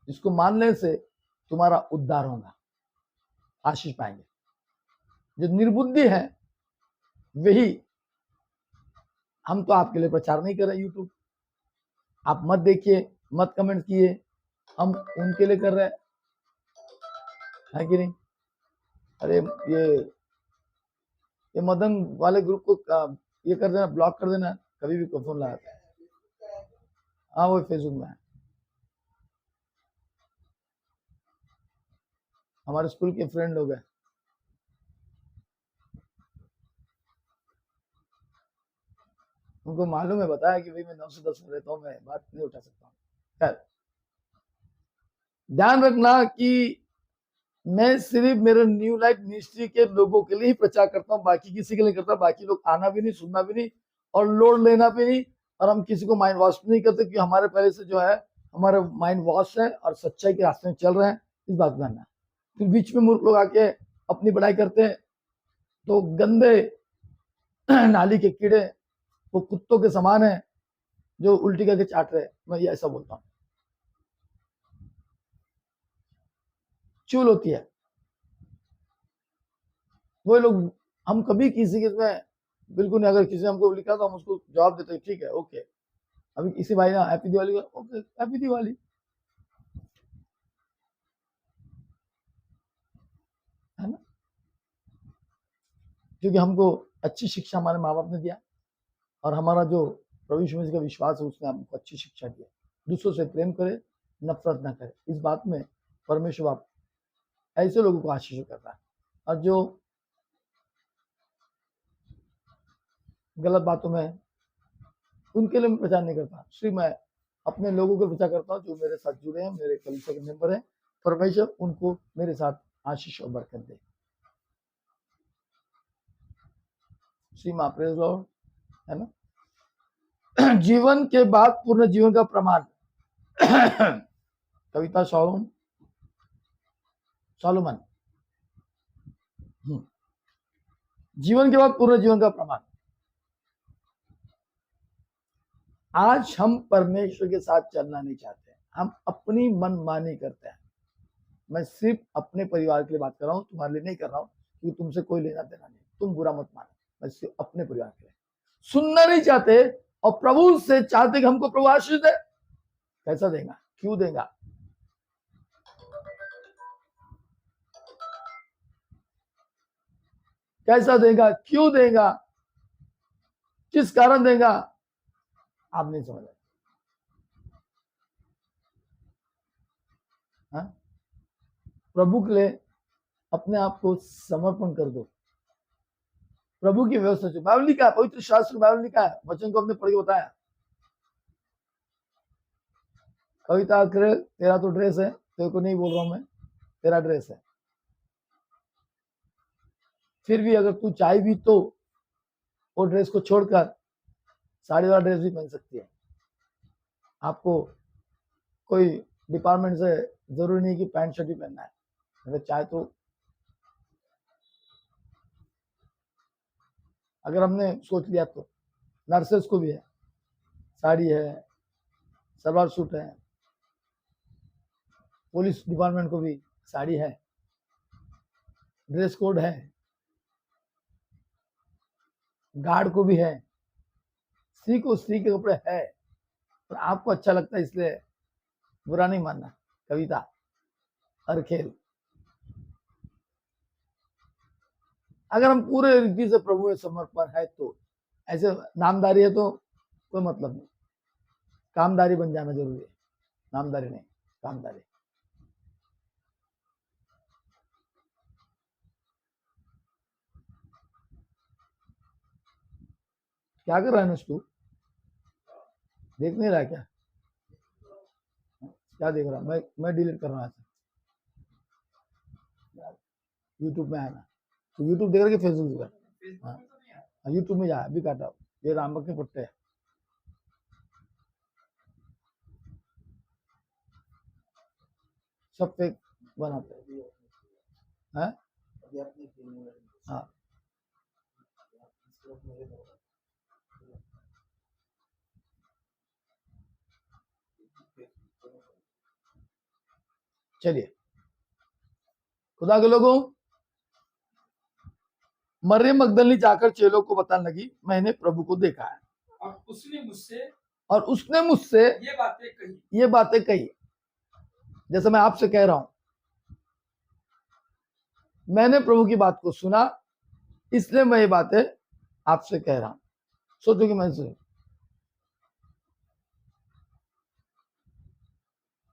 इसको मानने से तुम्हारा उद्धार होगा, आशीष पाएंगे। जो निर्बुद्धि है वही, हम तो आपके लिए प्रचार नहीं कर रहे यूट्यूब, आप मत देखिए, मत कमेंट किए, हम उनके लिए कर रहे हैं, है कि नहीं। अरे ये मदन वाले ग्रुप को ये कर देना, ब्लॉक कर देना, कभी भी फोन लगाता है। हाँ वो फेसबुक में है, हमारे स्कूल के फ्रेंड लोग हैं। उनको मालूम है, बताया कि भाई मैं 9 से 10 में रहता हूँ, मैं बात नहीं उठा सकता हूँ। खैर, ध्यान रखना कि मैं सिर्फ मेरे न्यू लाइफ मिनिस्ट्री के लोगों के लिए ही प्रचार करता हूँ, बाकी किसी के लिए करता। बाकी लोग आना भी नहीं, सुनना भी नहीं और लोड लेना भी नहीं। और हम किसी को माइंड वॉश नहीं करते कि हमारे पहले से जो है हमारे माइंड वॉश है और सच्चाई के रास्ते में चल रहे हैं, इस बात को जानना। फिर बीच में मूर्ख लोग आके अपनी बड़ाई करते हैं, तो गंदे नाली के कीड़े वो कुत्तों के समान है जो उल्टी करके चाट रहे हैं। मैं ये ऐसा बोलता हूँ, चूल होती है वो लोग। हम कभी किसी के इसमें बिल्कुल नहीं, अगर किसी ने हमको लिखा तो हम उसको जवाब देते हैं, ठीक है ओके। अभी किसी भाई ने happy Diwali, okay happy Diwali, है ना, क्योंकि हमको अच्छी शिक्षा हमारे माँ बाप ने दिया और हमारा जो प्रभु यीशु मसीह का विश्वास है उसने हमको अच्छी शिक्षा दिया। दूसरों से प्रेम करे, नफरत ना करे। इस बात में परमेश्वर बाप ऐसे लोगों को आशीष करता है। और जो गलत बातों में उनके लिए मैं प्रचार नहीं करता, सिर्फ मैं अपने लोगों को प्रचार करता हूँ जो मेरे साथ जुड़े हैं, मेरे कलीसिया के मेंबर हैं। परमेश्वर उनको मेरे साथ आशीष और बरकत दे। श्री मां प्रेज लॉर्ड, है ना। जीवन के बाद पूर्ण जीवन का प्रमाण कविता सॉलोमन। जीवन के बाद पूर्ण जीवन का प्रमाण। आज हम परमेश्वर के साथ चलना नहीं चाहते, हम अपनी मनमानी करते हैं। मैं सिर्फ अपने परिवार के लिए बात कर रहा हूँ, तुम्हारे लिए नहीं कर रहा हूँ, क्योंकि तुमसे कोई लेना देना नहीं, तुम बुरा मत मानो। मैं सिर्फ अपने परिवार के लिए सुनना नहीं चाहते और प्रभु से चाहते कि हमको प्रभु आशीष दे। कैसा देगा, क्यों देगा, कैसा देगा, क्यों देगा, किस कारण देगा, आप नहीं समझ रहे। प्रभु के लिए अपने आप को समर्पण कर दो। प्रभु की व्यवस्था से बाइबल लिखा है, पवित्र शास्त्र बाइबल लिखा है, वचन को हमने पढ़ के बताया। कविता करे तेरा तो ड्रेस है, तेरे को नहीं बोल रहा हूं मैं, तेरा ड्रेस है। फिर भी अगर तू चाहे भी तो वो ड्रेस को छोड़कर साड़ी वाला ड्रेस भी पहन सकती है। आपको कोई डिपार्टमेंट से जरूरी नहीं कि पैंट शर्ट ही पहनना है, अगर चाहे तो। अगर हमने सोच लिया तो नर्सेस को भी है, साड़ी है, सलवार सूट है। पुलिस डिपार्टमेंट को भी साड़ी है, ड्रेस कोड है। गार्ड को भी है, स्त्री को स्त्री के कपड़े है। और आपको अच्छा लगता है इसलिए बुरा नहीं मानना। कविता और खेल, अगर हम पूरे रीति से प्रभु में समर्पण है तो, ऐसे नामदारी है तो कोई मतलब नहीं। कामदारी बन जाना जरूरी है, नामदारी नहीं, कामदारी। क्या कर रहा है नष्टू, देख नहीं रहा क्या? क्या देख रहा? मैं डिलीट कर रहा था, यूट्यूब में आना तो यूट्यूब देख रहा कि फेसबुक देख रहा? हाँ यूट्यूब में जा, अभी काटा। ये रामबक के पट्टे है। सब फेक बनाते हैं। हाँ चलिए, खुदा के लोगों, मरियम मगदलिनी जाकर चेलों को बताने लगी, मैंने प्रभु को देखा है और उसने मुझसे ये बातें कही। जैसे मैं आपसे कह रहा हूं, मैंने प्रभु की बात को सुना, इसलिए मैं ये बातें आपसे कह रहा हूं। सोचो कि मैं सुन,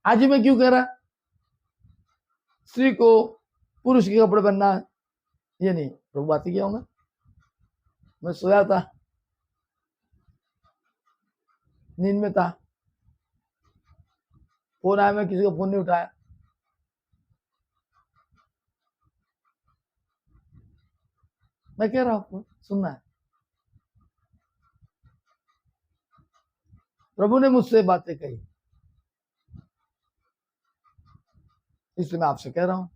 आज ही मैं क्यों कह रहा, स्त्री को पुरुष के कपड़े पहनना, ये नहीं, प्रभु बात ही किया होगा। मैं सोया था, नींद में था, फोन आया, मैं किसी का फोन नहीं उठाया, मैं कह रहा हूं आपको सुनना है। प्रभु ने मुझसे बातें कही, इसलिए मैं आपसे कह रहा हूं,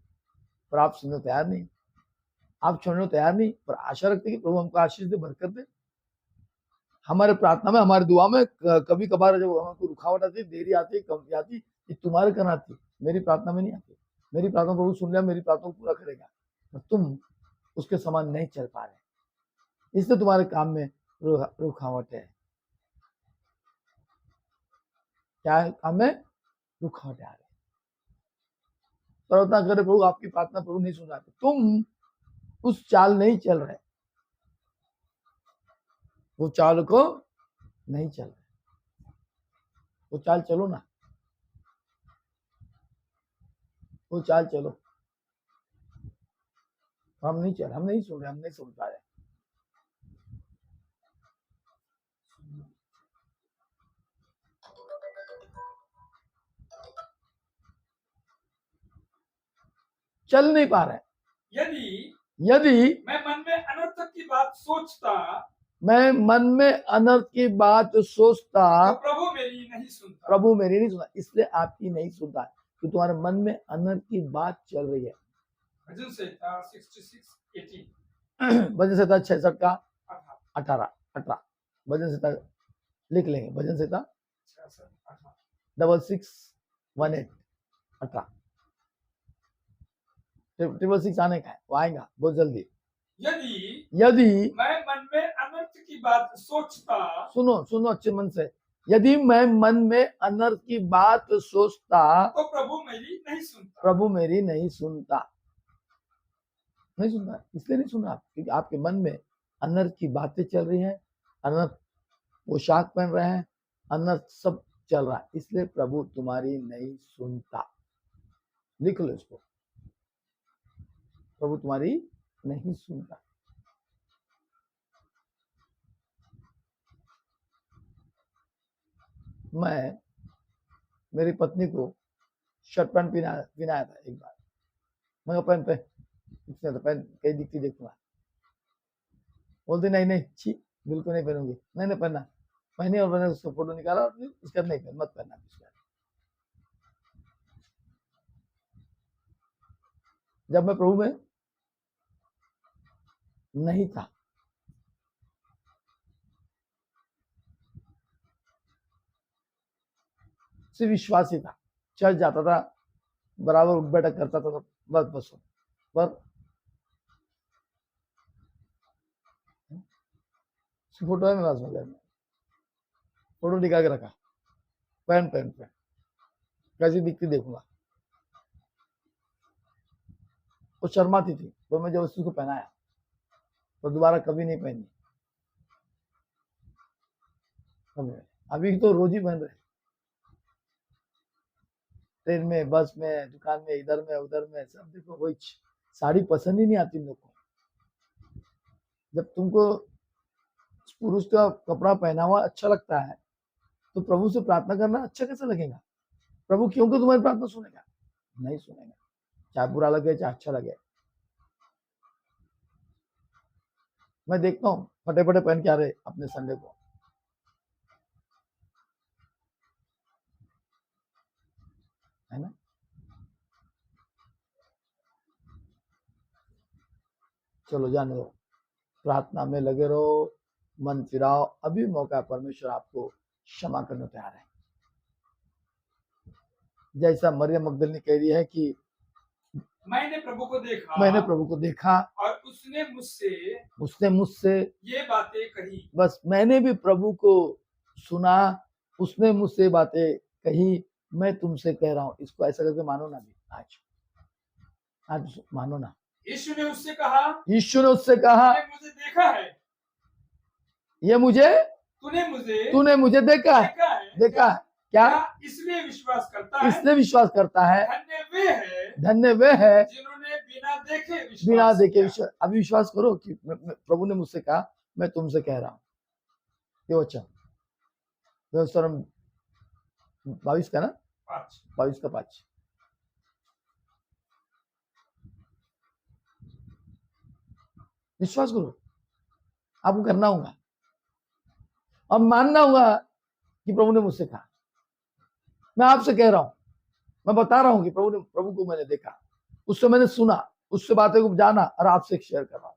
पर आप सुनने को तैयार नहीं, आप छोड़ने को तैयार नहीं। पर आशा रखते कि प्रभु हमको आशीष दे, बरकत दे। हमारे प्रार्थना में, हमारे दुआ में कभी कभार जब हमको रुकावट आती, देरी आती, कमी आती, ये तुम्हारे करना आती, मेरी प्रार्थना में नहीं आती। मेरी प्रार्थना प्रभु सुन लिया, मेरी प्रार्थना को पूरा करेगा, पर तुम उसके समान नहीं चल पा रहे, इसलिए तुम्हारे काम में रुकावट है। क्या है काम में? रुकावट आ रही। प्रार्थना करे प्रभु, आपकी प्रार्थना प्रभु नहीं सुन रहा, तुम उस चाल नहीं चल रहे, वो चाल को नहीं चल रहे, वो चाल चलो ना, वो चाल चलो। हम नहीं चल, हम नहीं सुन रहे, हम नहीं सुन पा रहे। चल नहीं पा रहे। यदि मैं मन में अनर्थक की बात सोचता, मैं मन में अनर्थ की बात सोचता, तो प्रभु मेरी नहीं सुनता। प्रभु मेरी नहीं सुनता, इसलिए आपकी नहीं सुनता, कि तुम्हारे मन में अनर्थ की बात चल रही है। भजन संहिता 66:18, भजन संहिता 66 का 18 भजन संहिता लिख लेंगे। भजन संहिता 6618 666 आने का है, वो आएगा बहुत जल्दी। यदि मैं मन में अनर्थ की बात सोचता, सुनो अच्छे मन से, यदि मैं मन में अनर्थ की बात सोचता, तो प्रभु मेरी नहीं सुनता। प्रभु मेरी नहीं सुनता, नहीं सुनता, इसलिए नहीं सुना क्योंकि आपके मन में अनर्थ की बातें चल रही हैं, अनर्थ पोशाक पहन रहे हैं, अनर्थ सब चल रहा है, इसलिए प्रभु तुम्हारी नहीं सुनता। लिख लो इसको, प्रभु तुम्हारी नहीं सुनता। मैं मेरी पत्नी को शर्ट पैंट पहनाया था एक बार, मैं पहन पहन कहीं दिखती देखूंगा, बोलती नहीं छी, बिल्कुल नहीं पहनूंगी, नहीं पहनना, पहनी और मैंने उसको फोटो निकाला और इसका नहीं पहन, मत पहनना इसका। जब मैं प्रभु में नहीं था, सिर्फ विश्वासी था, चर्च जाता था, बराबर उठ बैठक करता था, तो बस पर फोटो है मेरे पास में, फोटो निकाल के रखा, पहन कैसी दिखती देखूंगा। वो शर्माती थी, तो मैं जब उसको पहनाया तो दोबारा कभी नहीं पहनी। अभी तो रोज ही पहन रहे, ट्रेन में, बस में, दुकान में, इधर में उधर में, सब देखो वही साड़ी पसंद ही नहीं आती लोग को। जब तुमको पुरुष का कपड़ा पहना हुआ अच्छा लगता है, तो प्रभु से प्रार्थना करना अच्छा कैसे लगेगा? प्रभु क्योंकि तुम्हारी प्रार्थना सुनेगा? नहीं सुनेगा, चाहे बुरा लगे चाहे अच्छा लगे। मैं देखता हूँ फटे पहन के आ रहे अपने संडे को, है ना? चलो जाने दो, प्रार्थना में लगे रहो, मन फिराओ, अभी मौका परमेश्वर आपको क्षमा करने तैयार है। जैसा मरियम मगदलिनी कह रही है कि मैंने प्रभु को देखा और उसने मुझसे ये बातें कही। बस मैंने भी प्रभु को सुना, उसने मुझसे बातें कही, मैं तुमसे कह रहा हूं। इसको ऐसा करके मानो ना, भी आज मानो ना, यीशु ने उससे कहा, यीशु ने उससे कहा, तूने मुझे देखा है, ये मुझे तूने मुझे देखा है। देखा है क्या? क्या इसलिए विश्वास करता है? इसलिए विश्वास करता है। धन्य वे है जिन्होंने बिना देखे देखे विश्वास विश्वास। अभी विश्वास करो कि प्रभु ने मुझसे कहा, मैं तुमसे कह रहा हूं ये वचन। व्यवस्था 22 का ना, 22 का 5। विश्वास करो, आपको करना होगा और मानना होगा कि प्रभु ने मुझसे कहा। मैं आपसे कह रहा हूं, मैं बता रहा हूं कि प्रभु को मैंने देखा, उससे मैंने सुना, उससे बातें को जाना और आपसे शेयर कर रहा हूं।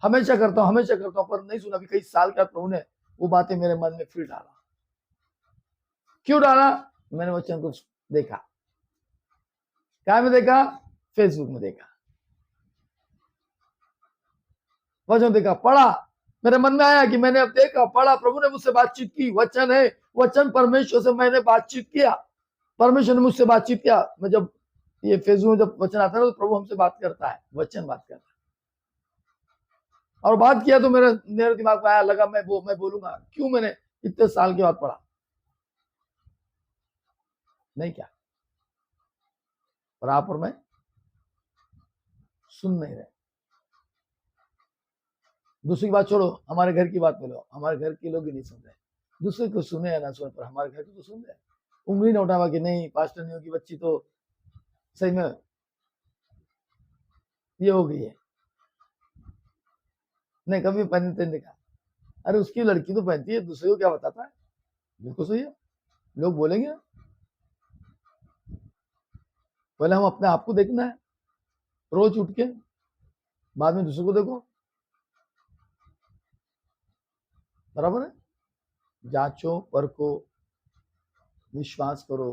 हमेशा करता हूं, पर नहीं सुना। अभी कई साल का प्रभु ने वो बातें मेरे मन में फिर डाला। क्यों डाला? मैंने वचन को देखा। क्या में देखा? फेसबुक में देखा, वचन देखा, पढ़ा। मेरे मन में आया कि मैंने अब देखा, पढ़ा, प्रभु ने मुझसे बातचीत की। वचन है, वचन परमेश्वर से मैंने बातचीत किया, परमेश्वर ने मुझसे बातचीत किया। मैं जब ये फेसबुक में जब वचन आता है ना, तो प्रभु हमसे बात करता है, वचन बात करता है। और बात किया तो मेरे दिमाग में आया, लगा मैं बोलूंगा। क्यों? मैंने इतने साल के बाद पढ़ा, नहीं क्या? और आप और मैं सुन नहीं रहे। दूसरी बात छोड़ो, हमारे घर की बात बोलो, हमारे घर के लोग ही नहीं सुन रहे। दूसरे को सुने या ना सुने, पर हमारे घर के तो सुन रहे। उंगली ना उठावा कि नहीं पास्टर नहीं की बच्ची तो सही में ये हो गई है, नहीं कभी पहनते देखा। अरे उसकी लड़की तो पहनती है, दूसरे को क्या बताता है? बिल्कुल सही है, लोग बोलेंगे। पहले हम अपने आप को देखना है रोज उठ के, बाद में दूसरे को देखो। बराबर है? जांचो, परखो, विश्वास करो,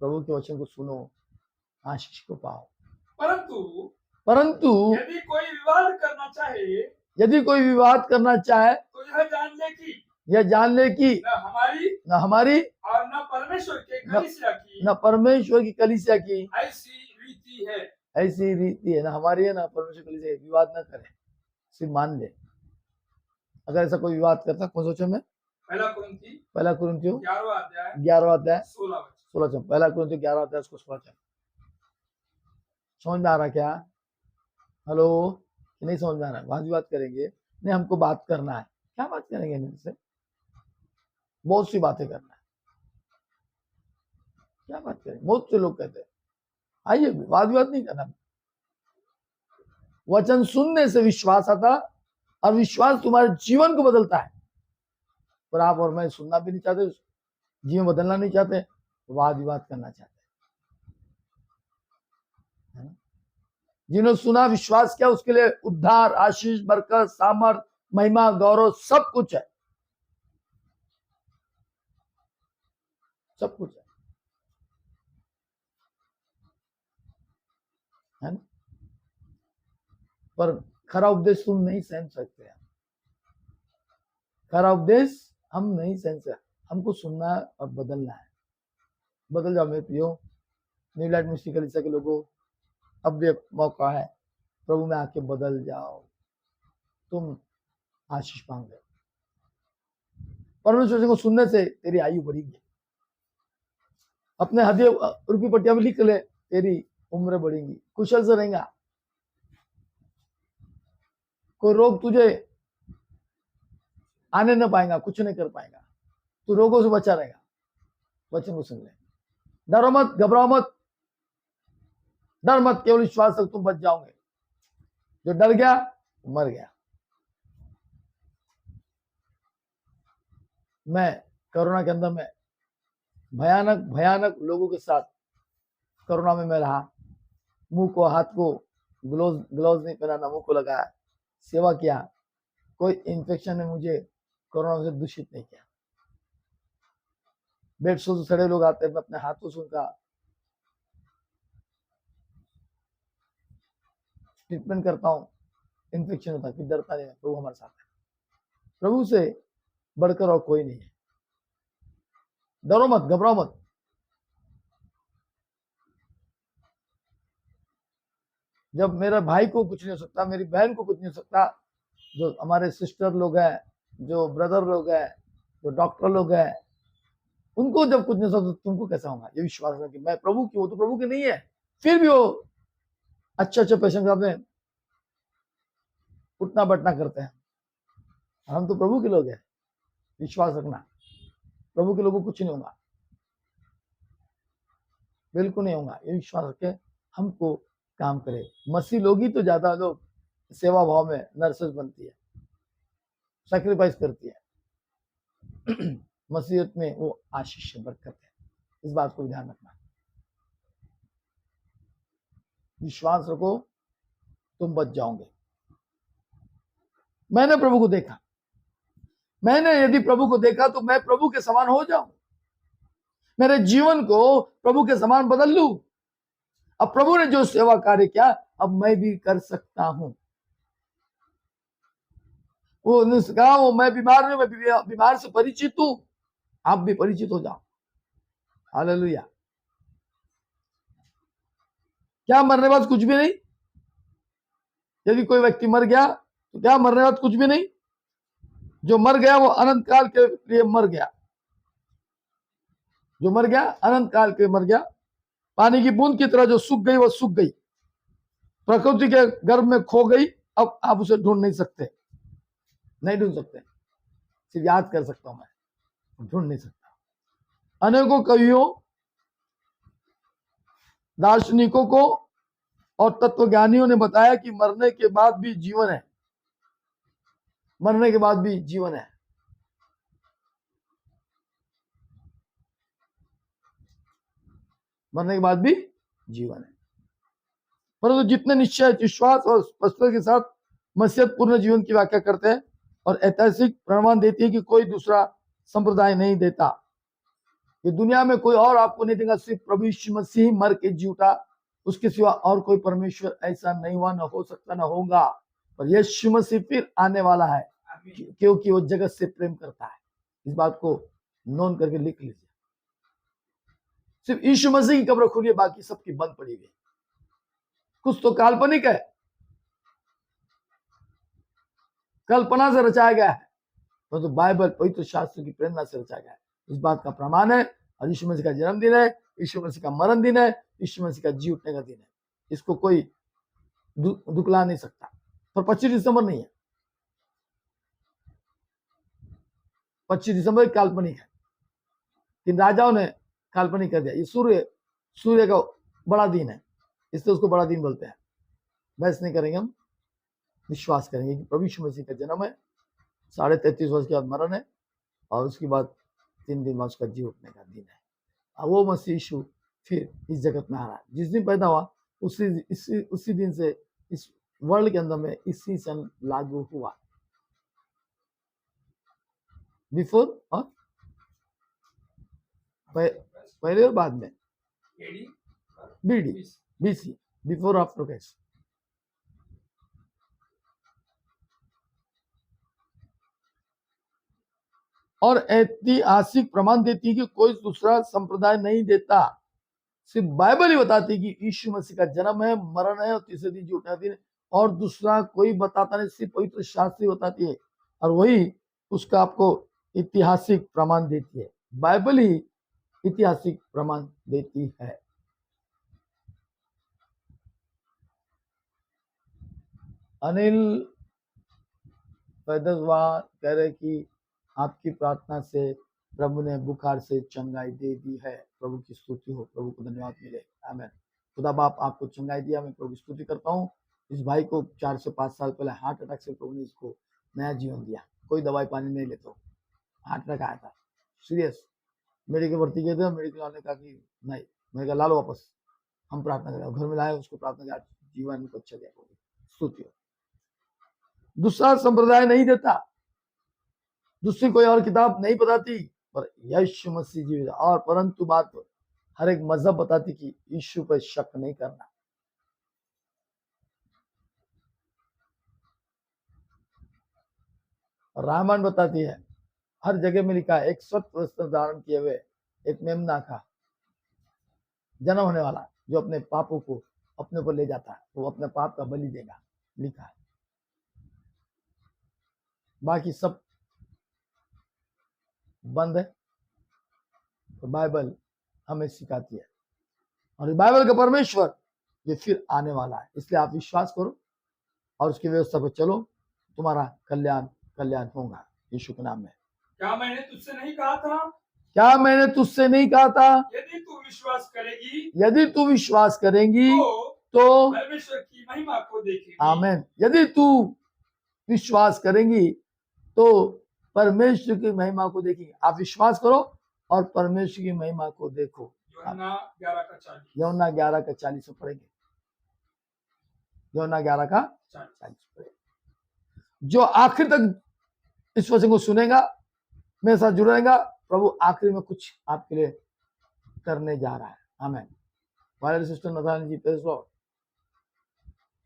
प्रभु के वचन को सुनो, आशीष को पाओ। परंतु यदि कोई विवाद करना चाहे, तो यह जान ले कि न हमारी और न परमेश्वर की कलीसिया की ऐसी रीति है। न हमारी है, न परमेश्वर की कलीसिया की। विवाद न करे, सिर्फ मान ले। अगर ऐसा कोई विवाद करता, कौन सोचे में? पहला कुरिन्थियों 11वां अध्याय 16। पहला कुरिन्थियों 11वां अध्याय उसको 16। समझ में आ रहा क्या? हेलो? नहीं समझ में आ रहा है? वाद विवाद करेंगे नहीं, हमको बात करना है। क्या बात करेंगे? इनसे बहुत सी बातें करना है। क्या बात करें? बहुत से लोग कहते हैं आइए वाद विवाद नहीं करना। वचन सुनने से विश्वास आता, और विश्वास तुम्हारे जीवन को बदलता है। पर आप और मैं सुनना भी नहीं चाहते, जीवन बदलना नहीं चाहते, वाद विवाद करना चाहते हैं। जिन्होंने सुना, विश्वास किया, उसके लिए उद्धार, आशीष, बरकत, सामर्थ, महिमा, गौरव सब कुछ है, सब कुछ है ना? पर खरा उपदेश तुम नहीं सहन सकते। खरा उपदेश हम नहीं सहन सकते। हमको सुनना है और बदलना है। बदल जाओ मेरे प्रियो, न्यू लाइट मिनिस्ट्री कलीसिया के लोगों, अब भी मौका है, प्रभु में आके बदल जाओ, तुम आशीष पाओगे। परमेश्वर को सुनने से तेरी आयु बढ़ेगी। अपने हृदय रुपी पट्टिया में लिख ले, तेरी उम्र बढ़ेगी, कुशल से रहेगा। कोई रोग तुझे आने न पाएगा, कुछ नहीं कर पाएगा, तू रोगों से बचा रहेगा। वचन को सुन ले, डरो मत, घबराओ मत, डर मत, केवल विश्वास तक तुम बच जाओगे। जो डर गया मर गया। मैं कोरोना के अंदर में भयानक लोगों के साथ कोरोना में मैं रहा। मुंह को, हाथ को ग्लोव्स नहीं पहना, मुंह को लगाया, सेवा किया। कोई इन्फेक्शन ने मुझे कोरोना से दूषित नहीं किया। बेड से सड़े लोग आते हैं, मैं अपने हाथों से उनका ट्रीटमेंट करता हूँ। इन्फेक्शन होता है, फिर डरता नहीं, प्रभु हमारे साथ है। प्रभु से बढ़कर और कोई नहीं है। डरो मत, घबराओ मत। जब मेरा भाई को कुछ नहीं हो सकता, मेरी बहन को कुछ नहीं हो सकता, जो हमारे सिस्टर लोग हैं, जो ब्रदर लोग हैं, जो डॉक्टर लोग हैं, उनको जब कुछ नहीं हो सकता, तुमको कैसा होगा? ये विश्वास है कि मैं प्रभु की, वो तो प्रभु की नहीं है, फिर भी वो अच्छे अच्छे पेशेंट साहब में उठना बैठना करते हैं। हम तो प्रभु के लोग हैं, विश्वास रखना, प्रभु के लोगों को कुछ नहीं होगा, बिल्कुल नहीं होगा। ये विश्वास रखे हमको काम करे। मसीह लोग ही तो ज्यादा लोग सेवा भाव में नर्सेस बनती है, सैक्रिफाइस करती है। मसीहत में वो आशीष है, बरकत है। इस बात को ध्यान रखना। विश्वास रखो, तुम बच जाओगे। मैंने प्रभु को देखा, मैंने यदि प्रभु को देखा तो मैं प्रभु के समान हो जाऊं, मेरे जीवन को प्रभु के समान बदल लूं। अब प्रभु ने जो सेवा कार्य किया, अब मैं भी कर सकता हूं। वो कहा, वो मैं बीमार हूं, मैं बीमार से परिचित हूं, आप भी परिचित हो जाओ। हालेलुया। क्या मरने बाद कुछ भी नहीं? यदि कोई व्यक्ति मर गया तो क्या मरने बाद कुछ भी नहीं? जो मर गया वो अनंत काल के लिए मर गया। जो मर गया अनंत काल के मर गया। पानी की बूंद की तरह जो सूख गई वो सूख गई, प्रकृति के गर्भ में खो गई। अब आप उसे ढूंढ नहीं सकते, नहीं ढूंढ सकते, सिर्फ याद कर सकता हूं मैं, ढूंढ नहीं सकता। अनेकों कवियों, दार्शनिकों को और तत्वज्ञानियों ने बताया कि मरने के बाद भी जीवन है, मरने के बाद भी जीवन है। मरने के बाद भी जीवन है। परंतु जितने निश्चय, विश्वास और स्पष्टता के साथ मसीहत पूर्ण जीवन की व्याख्या करते हैं और ऐतिहासिक प्रमाण देती है कि कोई दूसरा संप्रदाय नहीं देता, ये दुनिया में कोई और आपको नहीं देगा, सिर्फ प्रभु यीशु मसीह मर के जी उठा, उसके सिवा और कोई परमेश्वर ऐसा नहीं हुआ, न हो सकता, न होगा। पर यीशु मसीह फिर आने वाला है, क्योंकि वो जगत से प्रेम करता है। इस बात को नोन करके लिख लीजिए। सिर्फ यीशु मसीह की कब्र खुली है, बाकी सबकी बंद पड़ी हुई है। कुछ तो काल्पनिक है, कल्पना से रचाया गया है, तो बाइबल पवित्र शास्त्र की प्रेरणा से रचा गया है। इस बात का प्रमाण है। और यीशु मसीह का जन्मदिन है, यीशु मसीह का मरण दिन है, यीशु मसीह का जी उठने का दिन है। इसको कोई दुकला नहीं सकता। पर 25 दिसंबर नहीं है, 25 दिसंबर काल्पनिक है, इन राजाओं ने काल्पनिक कर दिया। ये सूर्य का बड़ा दिन है, इसलिए उसको बड़ा दिन बोलते हैं। बहस नहीं करेंगे हम, विश्वास करेंगे कि प्रभु यीशु मसीह का जन्म है, 33.5 वर्ष के बाद मरण है, और उसके बाद 3 दिन बाद उसका जी उठने का दिन है। और वो मसीह यीशु फिर इस जगत में आ रहा है। जिस दिन पैदा हुआ उसी दिन से इस वर्ल्ड के अंदर में इसी सन लागू हुआ। बिफोर और पहले और बाद में, बीसी, बिफोर आफ्टर कैसे। और ऐतिहासिक प्रमाण देती है कि कोई दूसरा संप्रदाय नहीं देता, सिर्फ बाइबल ही बताती है कि यीशु मसीह का जन्म है, मरण है और तीसरे दिन जी उठने का दिन है। और दूसरा कोई बताता नहीं, सिर्फ पवित्र शास्त्र बताती है, और वही उसका आपको ऐतिहासिक प्रमाण देती है। बाइबल ही ऐतिहासिक प्रमाण देती है। अनिल पैदसवार कह रहे कि आपकी प्रार्थना से प्रभु ने बुखार से चंगाई दे दी है। प्रभु की स्तुति हो, प्रभु को धन्यवाद मिले। आमीन। खुदा बाप आपको चंगाई दिया, मैं प्रभु की स्तुति करता हूँ। इस भाई को 4 से 5 साल पहले हार्ट अटैक से प्रभु ने इसको नया जीवन दिया। कोई दवाई पानी नहीं लेता, हार्ट अटैक आया था सीरियस। मेडिकल भर्ती किए थे, मेडिकल वाले ने कहा कि नहीं, मैंने कहा ला लो वापस, हम प्रार्थना करें। घर में लाए, उसको प्रार्थना किया, जीवन को अच्छा दिया। स्तुति हो। दूसरा संप्रदाय नहीं देता, दूसरी कोई और किताब नहीं बताती, पर यीशु मसीह जी। और परंतु बात हर एक मजहब बताती कि यीशु पर शक नहीं करना। रामायण बताती है, हर जगह में लिखा है, एक श्वेत वस्त्र धारण किए हुए एक मेमना का जन्म होने वाला, जो अपने पापों को अपने ऊपर ले जाता है, वो अपने पाप का बलि देगा, लिखा है। बाकी सब बंद है। तो बाइबल हमें सिखाती है, और बाइबल का परमेश्वर ये फिर आने वाला है, इसलिए आप विश्वास करो और उसकी व्यवस्था पर चलो, तुम्हारा कल्याण होगा यीशु के नाम में। क्या मैंने तुझसे नहीं कहा था? क्या मैंने तुझसे नहीं कहा था? यदि तू विश्वास करेगी यदि तू विश्वास करेंगी तो परमेश्वर की महिमा को देखेगी। आमीन। यदि तू विश्वास करेंगी तो परमेश्वर की महिमा को देखेंगे। आप विश्वास करो और परमेश्वर की महिमा को देखो। यूहन्ना 11:40। यूहन्ना 11:40 में पढ़ेंगे। यूहन्ना 11:40 पढ़ेंगे। जो आखिर तक इस वचन को सुनेगा, मेरे साथ जुड़ रहेगा, प्रभु आखिरी में कुछ आपके लिए करने जा रहा है। आमीन। हमारे सिस्टर नथानी जी, प्रेज़ लॉर्ड।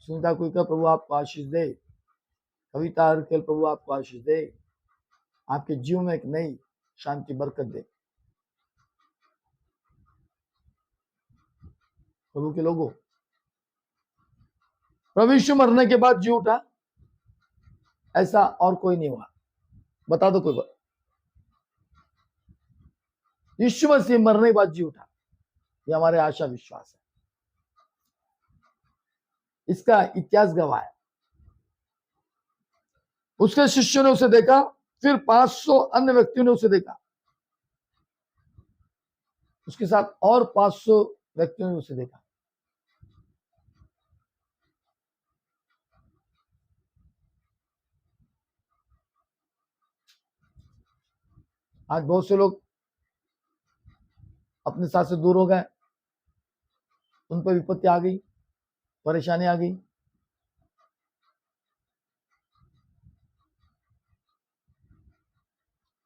सुनीता कुइकर, प्रभु आपको आशीष दे। कविता हरकेल, प्रभु आपको आशीष दे। आपके जीवन में एक नई शांति बरकत दे। प्रभु के लोगों, प्रभु यीशु मरने के बाद जी उठा, ऐसा और कोई नहीं हुआ। बता दो कोई बात। यीशु मसीह मरने के बाद जी उठा, ये हमारे आशा विश्वास है। इसका इतिहास गवाह है। उसके शिष्यों ने उसे देखा, फिर 500 अन्य व्यक्तियों ने उसे देखा, उसके साथ और 500 व्यक्तियों ने उसे देखा। आज बहुत से लोग अपने साथ से दूर हो गए, उन पर विपत्ति आ गई, परेशानी आ गई।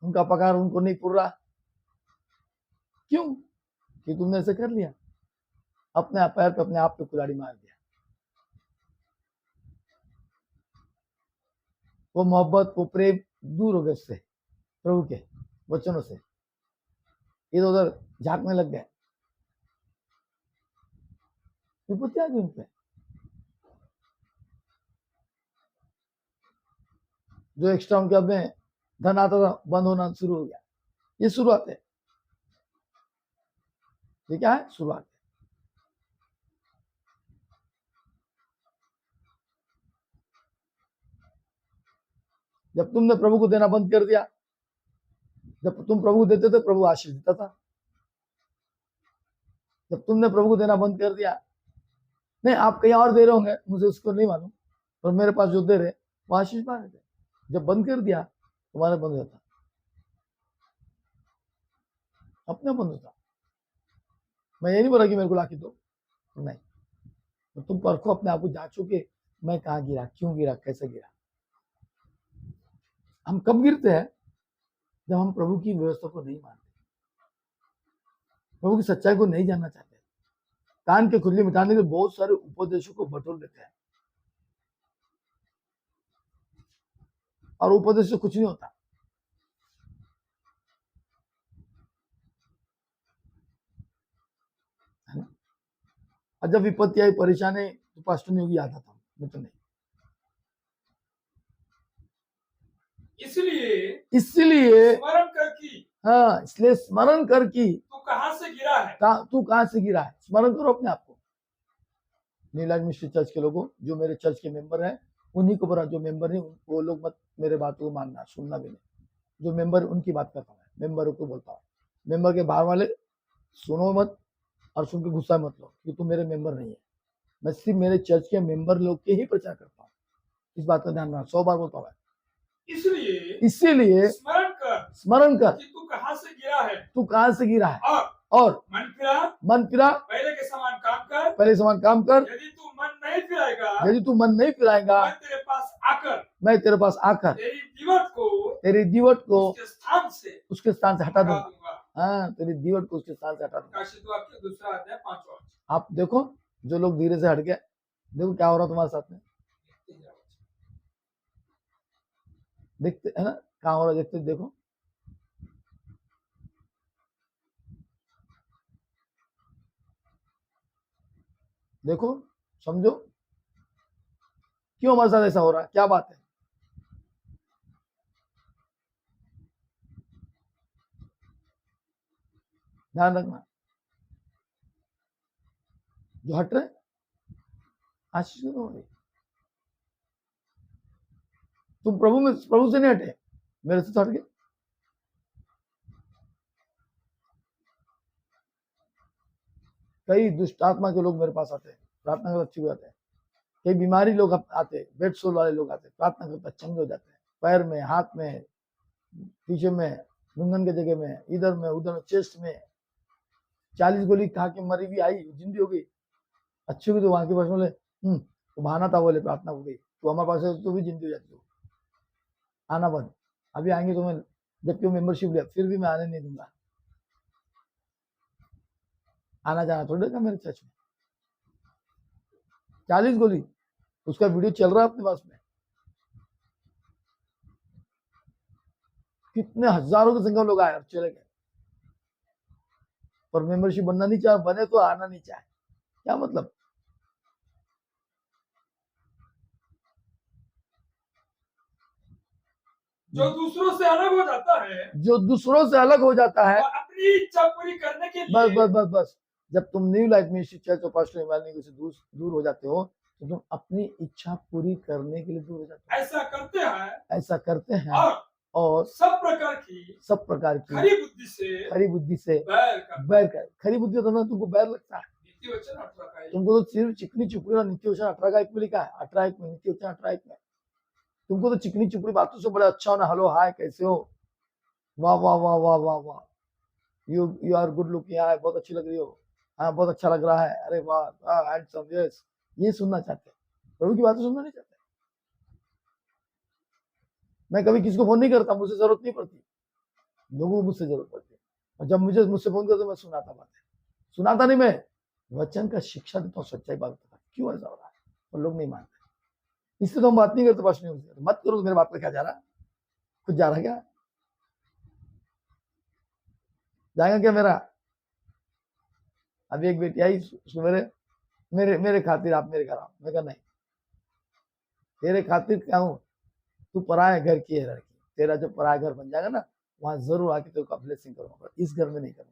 उनका पगार उनको नहीं पुर रहा। क्यों? कि तुमने ऐसे कर लिया, अपने पैर पे अपने आप पे कुल्हाड़ी मार दिया। वो मोहब्बत, वो प्रेम दूर हो गए उससे, प्रभु के वचनों से, इधर उधर झांकने लग गए। विपत्ति आ गई उन पे। जो एक्स्ट्रा उनके अब में धन आता था, बंद होना शुरू हो गया। ये शुरुआत है। ये क्या है? शुरुआत है। जब तुमने प्रभु को देना बंद कर दिया, जब तुम प्रभु को देते थे, प्रभु आशीष देता था। जब तुमने प्रभु को देना बंद कर दिया, नहीं आप कहीं और दे रहे होंगे, मुझे उसको नहीं मालूम, पर मेरे पास जो दे रहे वो आशीष पा रहे थे। जब बंद कर दिया, तुम्हारा बंद होता, अपना बंद होता। मैं ये नहीं बोला कि मेरे को लाके दो, नहीं। तो तुम परखो, अपने आप को जांचो कि मैं कहाँ गिरा, क्यों गिरा, कैसे गिरा। हम कब गिरते हैं? जब हम प्रभु की व्यवस्था को नहीं मानते, प्रभु की सच्चाई को नहीं जानना चाहते। कान के खुजली मिटाने के बहुत सारे उपदेशों को बटोर देते हैं, और उपदेश से कुछ नहीं होता। है ना? और जब विपत्ति आई, परेशानी, तो पास्टर ने भी आता था, मैं तो नहीं। इसलिए स्मरण कर कि हाँ, इसलिए स्मरण कर कि तू कहां से गिरा है। तू कहां से गिरा है। स्मरण करो अपने आप को। नीलाज मिश्री चर्च के लोगों, जो मेरे चर्च के मेंबर हैं, उन्हीं को बड़ा, जो मेंबर नहीं वो लोग मत मेरे बातों को मानना, सुनना भी नहीं। जो मेंबर उनकी बात करता हूँ, मेंबरों को बोलता हूँ। मेंबर के बाहर वाले सुनो मत, और सुन के गुस्सा मत लो कि तुम मेरे मेंबर नहीं है। मैं सिर्फ मेरे चर्च के मेंबर लोग के ही प्रचार करता हूँ। इस बात का ध्यान रखना, 100 बार बोलता हूँ। इसीलिए स्मरण कर कि तू कहां से गिरा है। तू कहां से गिरा है, और मन फिरा, पहले के समान काम कर। पहले समान काम कर। यदि तू मन नहीं फिराएगा, मैं तेरे पास आकर तेरी दीवट को उसके स्थान से हटा दूंगा। हाँ, तेरी दीवट को उसके स्थान से हटा दूंगा। प्रकाशित वाक्य 2 अध्याय 5वां। आप देखो, जो लोग धीरे से हट गए, देखो क्या हो रहा तुम्हारे साथ में। देखते है ना, क्या हो रहा, देखते देखो। देखो समझो क्यों हमारे साथ ऐसा हो रहा है, क्या बात है। ध्यान रखना, जो हट रहे आशीष क्यों हो रही। तुम प्रभु से नहीं हटे, मेरे से तो हट गए। कई दुष्ट आत्मा के लोग मेरे पास आते हैं, प्रार्थना करते अच्छी हो जाते हैं। कई बीमारी लोग आते हैं, बेड सोल वाले लोग आते हैं, प्रार्थना करते चंगे हो जाते हैं, पैर में, हाथ में, पीछे में, लुंगन के जगह में, इधर में, उधर में, चेस्ट में। 40 गोली खा के मरी भी आई, जिंदी हो गई, अच्छी हुई। तो वहां के पास बोले तो बहाना था, बोले प्रार्थना हो गई तो हमारे पास है, तो भी जिंदी हो जाती हो। आना बंद, अभी आएंगे तो मैं, जबकि मेंबरशिप लिया फिर भी मैं आने नहीं दूंगा। आना जाना थोड़ी का मेरे चर्च में। 40 गोली, उसका वीडियो चल रहा है अपने पास में। कितने हजारों की संख्या लोग आए और चले गए, पर मेंबरशिप बनना नहीं चाहे, बने तो आना नहीं चाहे, क्या मतलब। जो दूसरों से अलग हो जाता है, जो दूसरों से अलग हो जाता है, और अपनी इच्छा पूरी करने के बस लिए बस बस बस, जब तुम न्यू लाइफ मिनिस्ट्री चर्च और पास्टर इमैनुअल से दूर हो जाते हो, तो तुम अपनी इच्छा पूरी करने के लिए दूर हो जाते ऐसा करते हैं, हो। ऐसा करते हैं और सब प्रकार की खरी बुद्धि से बैर कर। खरी बुद्धि होता है, तुमको बैर लगता है। नीति वचन 18 का तुमको तो सिर्फ चिकनी चुपड़ी और नीति वचन 18 में लिखा है, 18 में, नीति वचन 18 में। तुमको तो चिकनी चुपड़ी बातों से बड़ा अच्छा होना, हेलो हाय कैसे हो, वाह वाह वाह वाह वाह वाह, यू आर गुड लुकिंग, हाय बहुत अच्छी लग रही हो, हाँ बहुत अच्छा लग रहा है, अरे वाह हैंडसम, यस, ये सुनना चाहते हैं, प्रभु की बातें सुनना नहीं चाहते। मैं कभी किसी को फोन नहीं करता, मुझे जरूरत नहीं पड़ती, लोगों को मुझसे जरूरत पड़ती है, और जब मुझसे फोन करते मैं सुनाता बातें, सुनाता नहीं, मैं वचन का शिक्षा देता हूँ, सच्चाई बात बताता, क्यों ऐसा हो रहा है, और लोग नहीं मानते, इससे तो हम बात नहीं करते। पास नहीं होती, मत करो, मेरे बात पे क्या जा रहा, कुछ जा रहा क्या, जाएगा क्या मेरा। अभी एक बेटी आई मेरे मेरे मेरे खातिर आप मेरे घर आओ, मैं कहा नहीं, तेरे खातिर क्या हूँ, तू पराया घर की है लड़की, तेरा जब पराया घर बन जाएगा ना, वहां जरूर आके तेरे को ब्लेसिंग करूंगा, पर इस घर में नहीं करूंगा।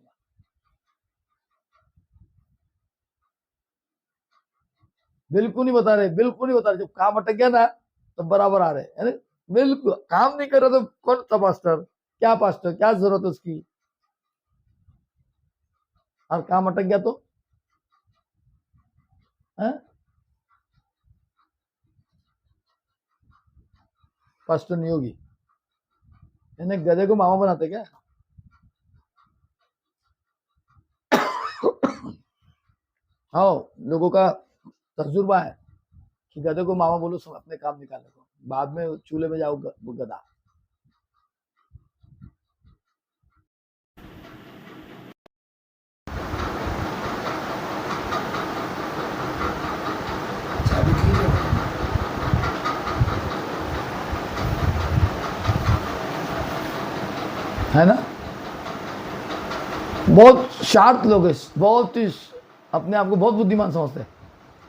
बिल्कुल नहीं बता रहे, बिल्कुल नहीं बता रहे, जब काम अटक गया ना तो बराबर आ रहे, है ना? बिल्कुल काम नहीं कर रहा तो कौन सा पास्टर, क्या जरूरत है उसकी, और काम अटक गया तो है? पास्टर नहीं होगी, इन्हें गधे को मामा बनाते क्या। हाँ, लोगों का तजुर्बा है कि गधे को मामा बोलो, सब अपने काम निकालने को, बाद में चूल्हे में जाओ गधा। है ना, बहुत शार्प लोग हैं, बहुत ही अपने आप को बहुत बुद्धिमान समझते हैं,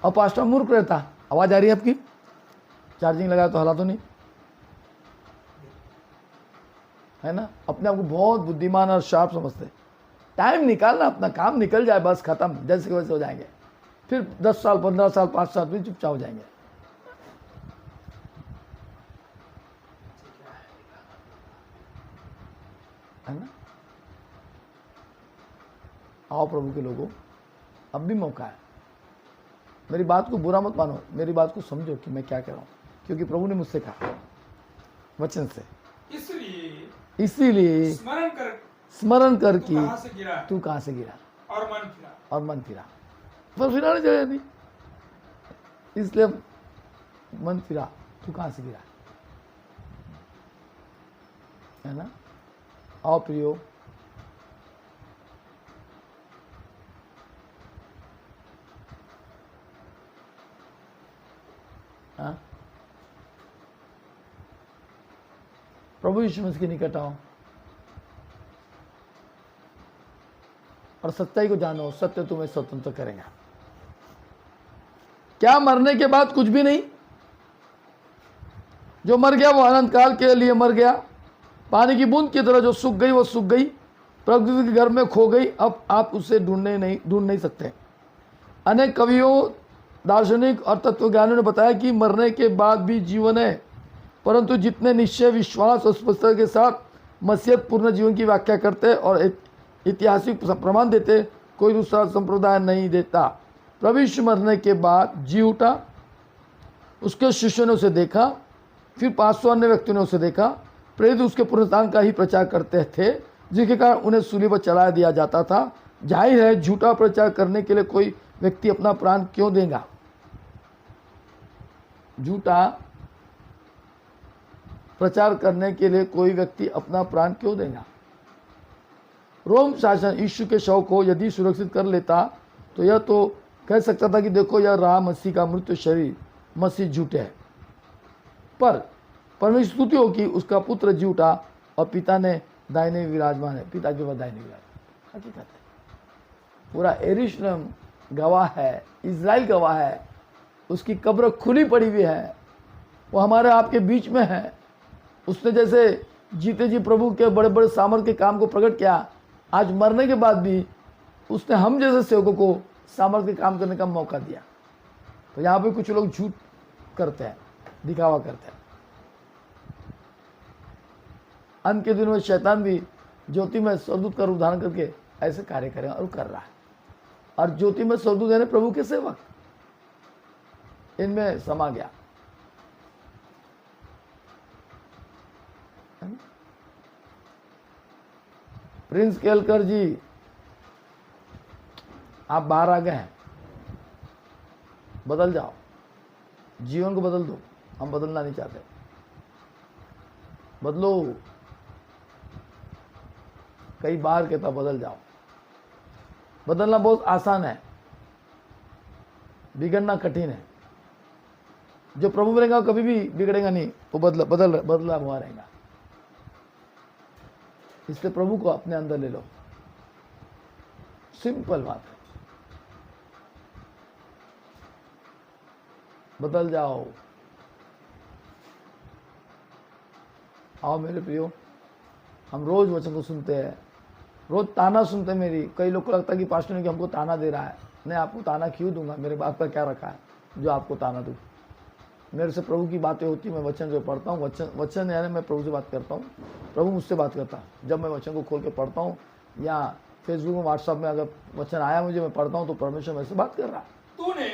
और पास्टर मूर्ख रहता। आवाज आ रही है आपकी, चार्जिंग लगाया तो हला तो नहीं, है ना, अपने आप को बहुत बुद्धिमान और शार्प समझते हैं। टाइम निकालना, अपना काम निकल जाए बस, खत्म, जैसे के वैसे हो जाएंगे, फिर 10 साल 15 साल 5 साल फिर चुपचाप हो जाएंगे, है ना। आओ प्रभु के लोगों, अब भी मौका है, मेरी बात को बुरा मत मानो, मेरी बात को समझो कि मैं क्या कह रहा हूँ, क्योंकि प्रभु ने मुझसे कहा वचन से, इसीलिए स्मरण कर कि तू कहां से गिरा और मन फिरा, पर फिरा नहीं चाहिए नहीं, इसलिए मन फिरा, तू कहां से गिरा, है ना। आओ प्रियो, हाँ, प्रभु यीशु मसीह के निकट आओ और सच्चाई को जानो, सत्य तुम्हें स्वतंत्र करेगा। क्या मरने के बाद कुछ भी नहीं? जो मर गया वो अनंत काल के लिए मर गया। पानी की बूंद की तरह जो सूख गई वो सूख गई, प्रकृति के घर में खो गई, अब आप उसे ढूंढ नहीं सकते। अनेक कवियों, दार्शनिक और तत्वज्ञानियों ने बताया कि मरने के बाद भी जीवन है, परंतु जितने निश्चय, विश्वास और स्पष्टता के साथ मसीहत पूर्ण जीवन की व्याख्या करते और ऐतिहासिक प्रमाण देते, कोई दूसरा संप्रदाय नहीं देता। प्रभु यीशु मरने के बाद जी उठा, उसके शिष्यों ने उसे देखा, फिर 500 अन्य व्यक्तियों ने उसे देखा। प्रेरित उसके पुनरुत्थान का ही प्रचार करते थे, जिसके कारण उन्हें सूली पर चढ़ा दिया जाता था। जाहिर है, झूठा प्रचार करने के लिए कोई व्यक्ति अपना प्राण क्यों देगा? झूठा प्रचार करने के लिए कोई व्यक्ति अपना प्राण क्यों देगा? रोम शासन यीशु के शव को यदि सुरक्षित कर लेता तो यह तो कह सकता था कि देखो, यह रहा मसीह का मृत्यु शरीर, मसीह झूठे है। पर परमेश्वर स्तुति हो कि उसका पुत्र जी उठा और पिता ने दाहिने विराजमान है, पिता के बाद दाहिने विराजमान। हकीकत है, पूरा यरूशलेम गवाह है, इज़राइल गवाह है, उसकी कब्र खुली पड़ी हुई है, वो हमारे आपके बीच में है। उसने जैसे जीते जी प्रभु के बड़े बड़े सामर्थ के काम को प्रकट किया, आज मरने के बाद भी उसने हम जैसे सेवकों को सामर्थ के काम करने का मौका दिया। तो यहाँ पे कुछ लोग झूठ करते हैं, दिखावा करते हैं। अंत के दिनों में शैतान भी ज्योति में स्वर्गदूत का रूप धारण करके ऐसे कार्य करेगा और कर रहा है। और ज्योति में स्वर्गदूत यानी प्रभु के सेवक इनमें समा गया। प्रिंस केलकर जी, आप बाहर आ गए हैं, बदल जाओ, जीवन को बदल दो। हम बदलना नहीं चाहते, बदलो। कई बार कहता बदल जाओ। बदलना बहुत आसान है, बिगड़ना कठिन है। जो प्रभु में रहेगा कभी भी बिगड़ेगा नहीं, वो बदला हुआ रहेगा। इसलिए प्रभु को अपने अंदर ले लो, सिंपल बात है। बदल जाओ। आओ मेरे प्रियो, हम रोज वचन को सुनते हैं, रोज ताना सुनते हैं। मेरी कई लोग को लगता है कि पास्टर ने कि हमको ताना दे रहा है। मैं आपको ताना क्यों दूंगा? मेरे बात पर क्या रखा है जो आपको ताना दूं? मेरे से प्रभु की बातें होती, मैं वचन जो पढ़ता हूँ, वचन यानी मैं प्रभु से बात करता हूँ, प्रभु मुझसे बात करता है। जब मैं वचन को खोल के पढ़ता हूँ या फेसबुक में, व्हाट्सएप में अगर वचन आया मुझे, मैं पढ़ता हूँ, तो परमेश्वर मेरे से बात कर रहा है तूने,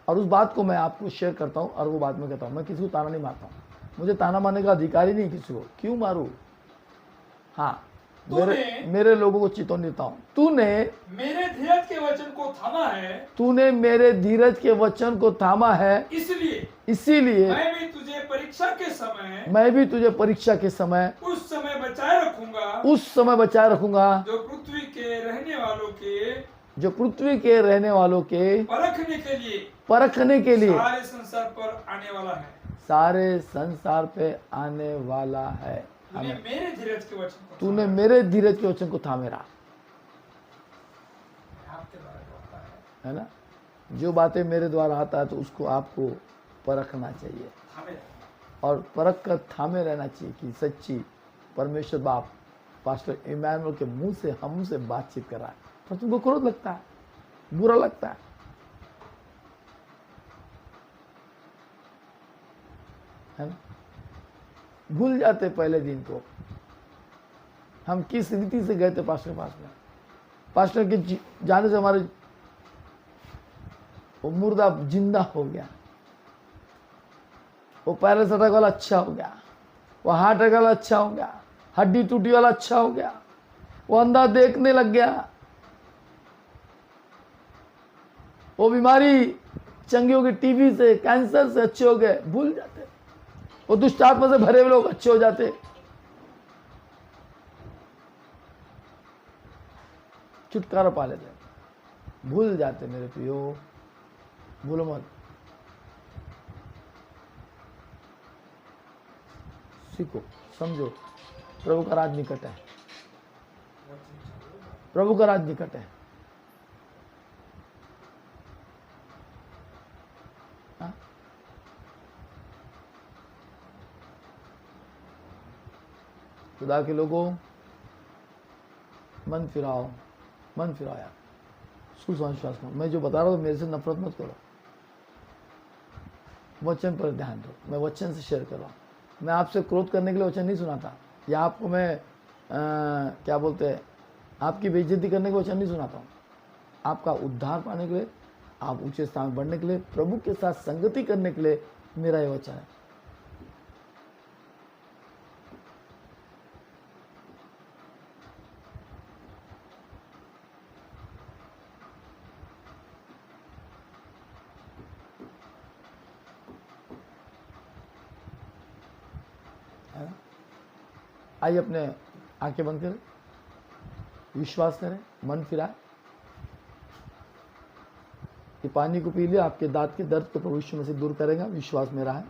और उस बात को मैं आपको शेयर करता हूँ और वो बात मैं कहता हूँ। मैं किसी को ताना नहीं मारता हूँ, मुझे ताना मारने का अधिकार ही नहीं किसी को। क्यों मारूं? हाँ, मेरे लोगों को चेतावनी देता हूँ। तूने मेरे धीरज के वचन को थामा है, तूने मेरे धीरज के वचन को थामा है, इसीलिए मैं भी तुझे परीक्षा के समय उस समय बचाए रखूंगा जो पृथ्वी के रहने वालों के परखने के लिए सारे संसार पर सारे संसार पे आने वाला है। तूने मेरे धीरज के वचन को थामे रहा है ना। जो बातें मेरे द्वारा आता है तो उसको आपको परखना चाहिए और परख कर थामे रहना चाहिए कि सच्ची परमेश्वर बाप पास्टर इमैनुअल के मुंह से हमसे बातचीत कर रहा है। पर तुमको क्रोध लगता है, बुरा लगता है ना। भूल जाते पहले दिन को, हम किस रीति से गए थे पास्टर के पास में। पास्टर के जाने से हमारे वो मुर्दा जिंदा हो गया, वो पैरालिसिस अटैक वाला अच्छा हो गया, वो हार्ट अटैक वाला अच्छा हो गया, हड्डी टूटी वाला अच्छा हो गया, वो अंधा देखने लग गया, वो बीमारी चंगी हो गई, टीबी से, कैंसर से अच्छे हो गए। भूल जाते, वो दुष्ट आत्मा से भरे हुए लोग अच्छे हो जाते। छुटकारा पा लेते, भूल जाते। मेरे प्रियो, भूलो मत, सीखो, समझो, प्रभु का राज निकट है, प्रभु का राज निकट है। खुदा के लोगों, मन फिराओ यार, सुसंस्वास करो। मैं जो बता रहा हूँ मेरे से नफरत मत करो, वचन पर ध्यान दो। मैं वचन से शेयर कर रहा हूँ। मैं आपसे क्रोध करने के लिए वचन नहीं सुनाता, या आपको मैं क्या बोलते हैं, आपकी बेइज्जती करने के वचन नहीं सुनाता हूँ। आपका उद्धार पाने के लिए, आप ऊंचे स्थान में बढ़ने के लिए, प्रभु के साथ संगति करने के लिए मेरा ये वचन है। आइए अपने आंखें बंद करें, विश्वास करें, मन फिराए। ये पानी को पी लिया, आपके दांत के दर्द को प्रभु यीशु मसीह दूर करेगा। विश्वास मेरा है,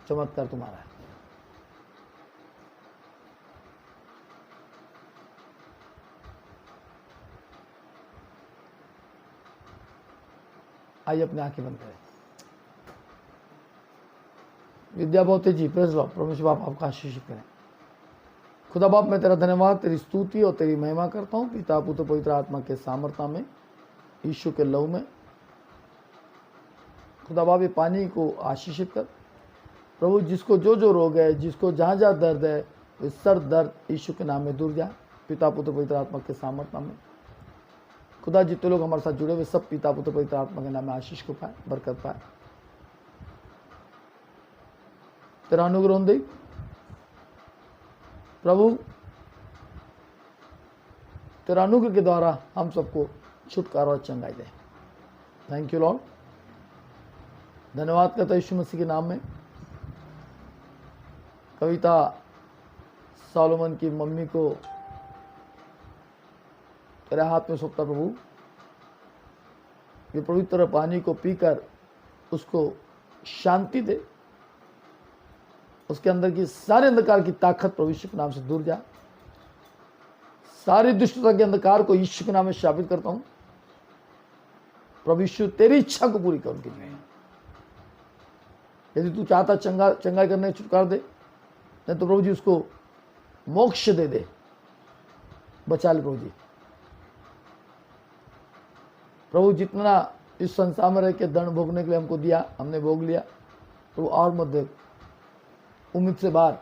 चमत्कार तुम्हारा है। आइए अपने आंखें बंद करें। विद्या बहुत जी, प्रेज़ लॉर्ड। परमेश्वर बाप आपका आशीषित करें। खुदा बाप, मैं तेरा धन्यवाद, तेरी स्तुति और तेरी महिमा करता हूँ, पिता पुत्र पवित्र आत्मा के सामर्थ्य में, यीशु के लहू में। खुदा बाप, ये पानी को आशीषित कर प्रभु। जिसको जो जो रोग है, जिसको जहाँ जहाँ दर्द है, वे सर दर्द यीशु के नाम में दूर जाए, पिता पुत्र पवित्र आत्मा के सामर्थ्य में। खुदा, जितने लोग हमारे साथ जुड़े हुए सब पिता पुत्र पवित्र आत्मा के नाम में आशीष को पाए, बरकत पाए। तेरा अनुग्रह दे प्रभु, तेरा अनुग्रह के द्वारा हम सबको छुटकारा और चंगाई दे। Thank you Lord. धन्यवाद करता यीशु मसीह के नाम में। कविता सोलोमन की मम्मी को तेरे हाथ में सौंपता प्रभु। ये पवित्र पानी को पीकर उसको शांति दे, उसके अंदर की सारे अंधकार की ताकत प्रभु यीशु के नाम से दूर जाए। सारी दुष्टता के अंधकार को यीशु के नाम में शापित करता हूं। प्रभु यीशु, तेरी इच्छा को पूरी कर उनके जीवन में। यदि तू चाहता चंगाई करने छुटकारा दे, नहीं तो प्रभु जी उसको मोक्ष दे, बचा ले प्रभु जी। प्रभु, जितना इस संसार में रह के दंड भोगने के लिए हमको दिया, हमने भोग लिया। तो और मत दे, उम्मीद से बाहर।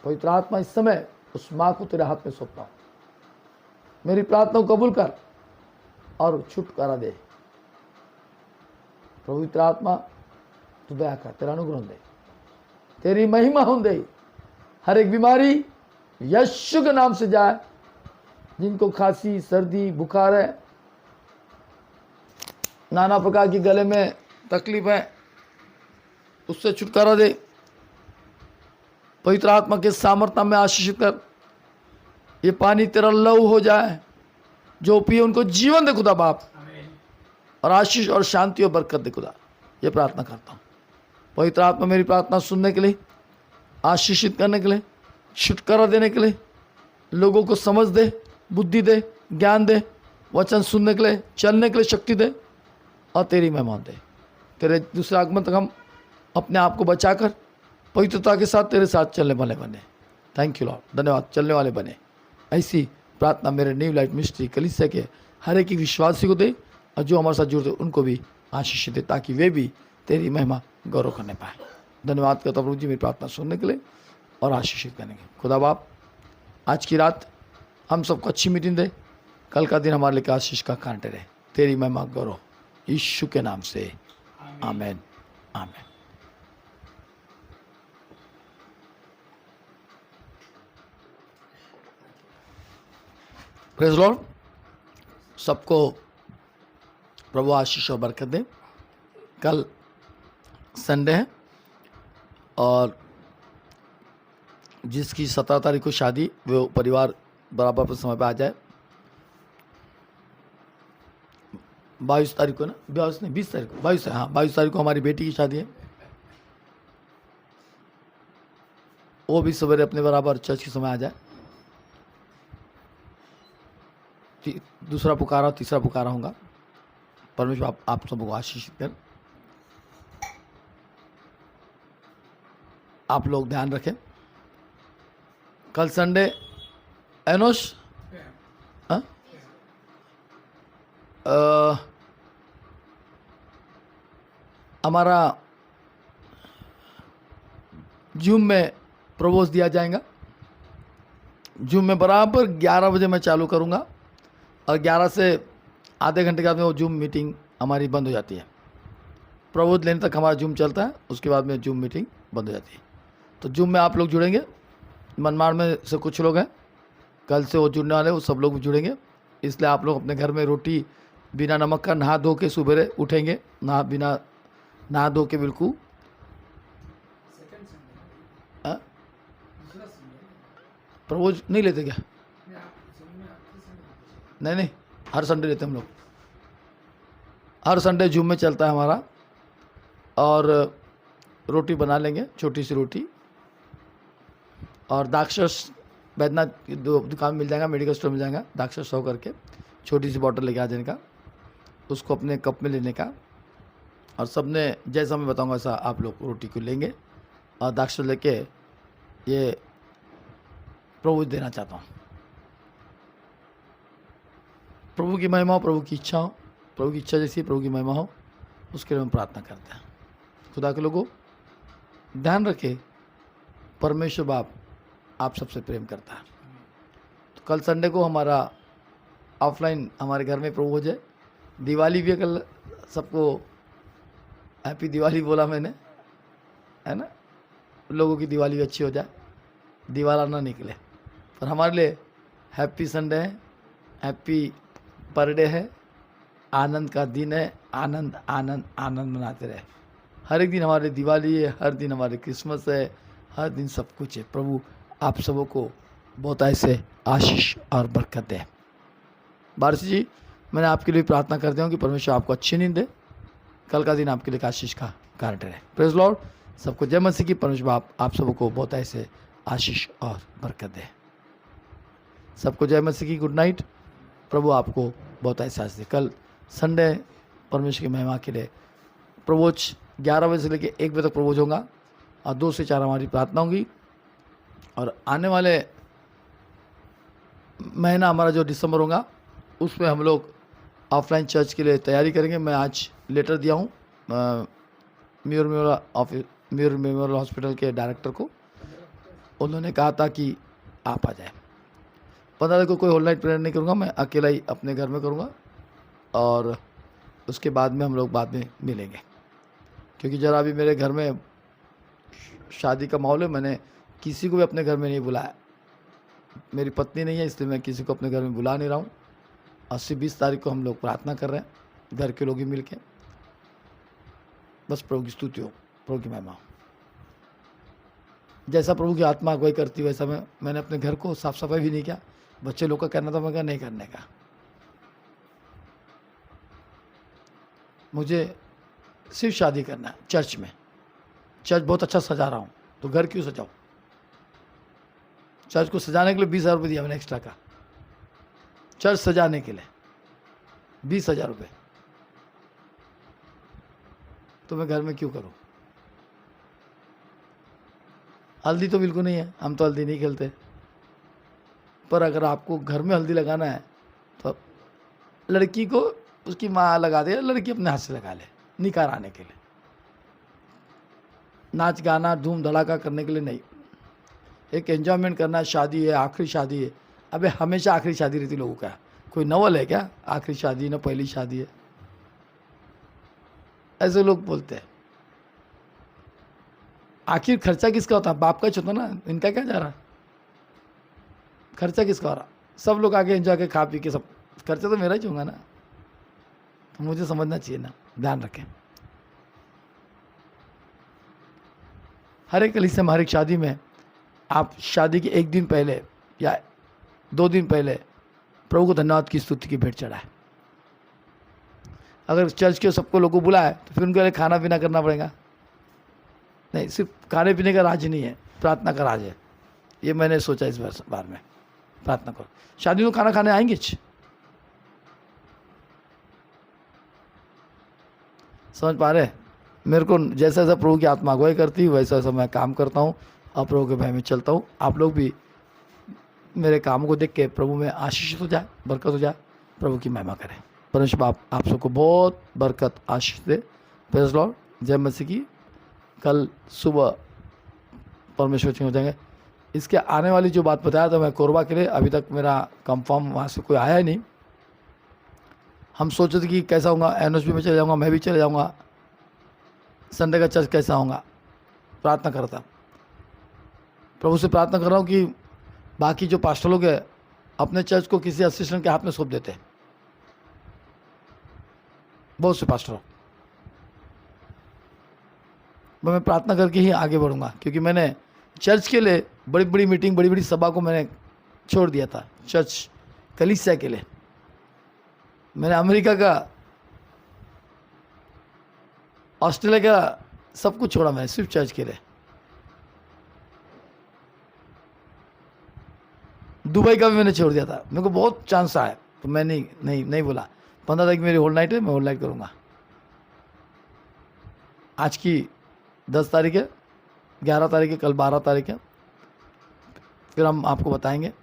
पवित्र आत्मा, इस समय उस माँ को तेरे हाथ में सौंपता हूं। मेरी प्रार्थना को कबूल कर और छुटकारा दे। पवित्र आत्मा, तू दया कर, तेरा अनुग्रह दे, तेरी महिमा हो दे। हर एक बीमारी यीशु के नाम से जाए। जिनको खांसी, सर्दी, बुखार है, नाना प्रकार की गले में तकलीफ है, उससे छुटकारा दे। पवित्र आत्मा के सामर्थ्य में आशीषित कर। ये पानी तेरा लहू हो जाए, जो पिए उनको जीवन दे खुदा बाप, और आशीष और शांति और बरकत दे खुदा। ये प्रार्थना करता हूँ। पवित्र आत्मा, मेरी प्रार्थना सुनने के लिए, आशीषित करने के लिए, छुटकारा देने के लिए, लोगों को समझ दे, बुद्धि दे, ज्ञान दे, वचन सुनने के लिए, चलने के लिए शक्ति दे, और तेरी महिमा दे। तेरे दूसरे आगमन तक हम अपने आप को बचाकर पवित्रता के साथ तेरे साथ चलने वाले बने। Thank you Lord. धन्यवाद। चलने वाले बने। ऐसी प्रार्थना मेरे न्यू लाइफ मिनिस्ट्री कलीसिया के हर एक विश्वासी को दे, और जो हमारे साथ जुड़ते उनको भी आशीष दे, ताकि वे भी तेरी महिमा गौरव करने पाए। धन्यवाद करता प्रभु जी मेरी प्रार्थना सुनने के लिए और आशीषित करने के लिए। खुदा बाप, आज की रात हम सबको अच्छी मीटिंग दे। कल का दिन हमारे लिए आशीष का कारण रहे। तेरी महिमा गौरव यीशु के नाम से, आमेन, आमेन। Praise Lord. सबको प्रभु आशीष और बरकत दे। कल संडे है, और जिसकी 17 तारीख को शादी, वो परिवार बराबर पर समय पे आ जाए। 22 तारीख को ना, 22 नहीं 20 तारीख को, 22 है, हाँ 22 तारीख को हमारी बेटी की शादी है। वो भी सवेरे अपने बराबर चर्च के समय आ जाए। दूसरा पुकारा, तीसरा पुकारा होगा। परमेश्वर आप सबको आशीषित कर। आप लोग ध्यान रखें। कल संडे एनोश हाँ? हमारा जूम में प्रपोज दिया जाएगा। जूम में बराबर 11 बजे मैं चालू करूँगा और 11 से आधे घंटे के बाद में वो जूम मीटिंग हमारी बंद हो जाती है। प्रपोज लेने तक हमारा जूम चलता है, उसके बाद में जूम मीटिंग बंद हो जाती है। तो जूम में आप लोग जुड़ेंगे, मनमाड़ में से कुछ लोग हैं, कल से वो जुड़ने वाले वो सब लोग जुड़ेंगे। इसलिए आप लोग अपने घर में रोटी बिना नमक का नहा धो के सुबह उठेंगे, नहा धो के बिल्कुल। प्रपोज नहीं लेते क्या? नहीं, हर संडे लेते हम लोग। हर संडे जूम में चलता है हमारा, और रोटी बना लेंगे, छोटी सी रोटी, और दाक्षस बैद्यनाथ की दुकान मिल जाएगा, मेडिकल स्टोर मिल जाएगा, दाक्षस 100 करके छोटी सी बॉटल लेके आ जाने का, उसको अपने कप में लेने का, और सबने जैसा मैं बताऊंगा वैसा आप लोग रोटी को लेंगे और दाक्षस लेके ये प्रभु देना चाहता हूँ। प्रभु की महिमा हो, प्रभु की इच्छा हो, प्रभु की इच्छा जैसी प्रभु की महिमा हो, उसके लिए हम प्रार्थना करते हैं। खुदा के लोगों, ध्यान रखें, परमेश्वर बाप आप सबसे प्रेम करता है। तो कल संडे को हमारा ऑफलाइन हमारे घर में प्रभु हो जाए। दिवाली भी है कल, सबको हैप्पी दिवाली बोला मैंने, है ना। लोगों की दिवाली भी अच्छी हो जाए, दिवाला ना निकले। पर हमारे लिए हैप्पी संडे है, हैप्पी पर डे है, आनंद का दिन है। आनंद आनंद आनंद मनाते रहे। हर एक दिन हमारे दिवाली है, हर दिन हमारे क्रिसमस है, हर दिन सब कुछ है। प्रभु आप सबों को बहुत ऐसे आशीष और बरकत दे। बारिश जी, मैंने आपके लिए प्रार्थना करता हूँ कि परमेश्वर आपको अच्छी नींद दे, कल का दिन आपके लिए आशीष का कारण रहे। Praise Lord. सबको जय मसीह की। परमेश्वर आप सबको बहुत ऐसे आशीष और बरकत दे। सबको जय मसीह की। Good night. प्रभु आपको बहुत ऐसा आशीष दे। कल संडे परमेश्वर की महिमा के लिए प्रवोच 11 बजे से लेकर 1 बजे तक प्रवोच होगा, और 2 से 4 हमारी प्रार्थना होगी। और आने वाले महीना हमारा जो दिसंबर होगा, उसमें हम लोग ऑफलाइन चर्च के लिए तैयारी करेंगे। मैं आज लेटर दिया हूँ म्यूर मेमोरियल हॉस्पिटल के डायरेक्टर को। उन्होंने कहा था कि आप आ जाए। 15 तारीख को कोई होल नाइट प्रेयर नहीं करूँगा, मैं अकेला ही अपने घर में करूँगा, और उसके बाद में हम लोग बाद में मिलेंगे। क्योंकि ज़रा अभी मेरे घर में शादी का माहौल है, मैंने किसी को भी अपने घर में नहीं बुलाया। मेरी पत्नी नहीं है, इसलिए मैं किसी को अपने घर में बुला नहीं रहा हूँ। 20 तारीख को हम लोग प्रार्थना कर रहे हैं, घर के लोग ही मिल के। बस प्रभु की स्तुति हो, प्रभु की महिमा हो। जैसा प्रभु की आत्मा अगुवाई करती वैसा मैंने अपने घर को साफ सफाई भी नहीं किया। बच्चे लोग का कहना था, मैं कहा नहीं करने का। मुझे सिर्फ शादी करना है चर्च में। चर्च बहुत अच्छा सजा रहा हूँ, तो घर क्यों सजाऊँ? चर्च को सजाने के लिए 20,000 रुपये दिया मैंने एक्स्ट्रा का। चर्च सजाने के लिए 20,000 रुपये, तो मैं घर में क्यों करूँ? हल्दी तो बिल्कुल नहीं है, हम तो हल्दी नहीं खेलते। पर अगर आपको घर में हल्दी लगाना है तो लड़की को उसकी माँ लगा दे, लड़की अपने हाथ से लगा ले, निकाह आने के लिए। नाच गाना धूम धड़ाका करने के लिए नहीं, एक एंजॉयमेंट करना। शादी है, आखिरी शादी है। अबे हमेशा आखिरी शादी रहती लोगों का। कोई नवल है क्या? आखिरी शादी ना पहली शादी है, ऐसे लोग बोलते हैं। आखिर खर्चा किसका होता? बाप का ही होता ना, इनका क्या जा रहा? खर्चा किसका हो रहा? सब लोग आगे एंजॉय के खा पी के, सब खर्चा तो मेरा ही होगा ना। तो मुझे समझना चाहिए ना, ध्यान रखें। हर एक कलीसिया में, हर एक शादी में आप शादी के 1 दिन पहले या 2 दिन पहले प्रभु को धन्यवाद की स्तुति की भेंट चढ़ाए। अगर चर्च के सबको लोगों को बुलाए तो फिर उनके लिए खाना पीना करना पड़ेगा। नहीं, सिर्फ खाने पीने का राज नहीं है, प्रार्थना का राज है। ये मैंने सोचा इस बार में। प्रार्थना करो। शादी में खाना खाने आएंगे, समझ पा रहे? मेरे को जैसा प्रभु की आत्मा अगुवाई करती है वैसा मैं काम करता हूँ और प्रभु के भय में चलता हूँ। आप लोग भी मेरे काम को देख के प्रभु में आशीषित हो जाए, बरकत हो जाए, प्रभु की महिमा करें। परमेश्वर आप सबको बहुत बरकत आशीष दे। प्रेज़ लॉर्ड, जय मसीह की। कल सुबह परमेश्वर चेंज हो जाएंगे। इसके आने वाली जो बात बताया था मैं कोरबा के लिए, अभी तक मेरा कंफर्म वहाँ से कोई आया ही नहीं। हम सोचे थे कि कैसा होगा, एनएसबी में चले जाऊँगा, मैं भी चले जाऊँगा, संडे का चर्च कैसा होगा, प्रार्थना करता। प्रभु से प्रार्थना कर रहा हूँ कि बाकी जो पास्टर लोग हैं अपने चर्च को किसी असिस्टेंट के हाथ में सौंप देते हैं, बहुत से पास्टर। मैं प्रार्थना करके ही आगे बढ़ूंगा, क्योंकि मैंने चर्च के लिए बड़ी बड़ी मीटिंग, बड़ी बड़ी सभा को मैंने छोड़ दिया था। चर्च कलीसिया के लिए मैंने अमेरिका का, ऑस्ट्रेलिया का सब कुछ छोड़ा, मैंने सिर्फ चर्च के लिए। दुबई का भी मैंने छोड़ दिया था। मेरे को बहुत चांस आया तो मैं नहीं बोला। 15 तारीख मेरी होल नाइट है, मैं होल नाइट करूँगा। आज की 10 तारीख है, 11 तारीख है, कल 12 तारीख है। फिर हम आपको बताएंगे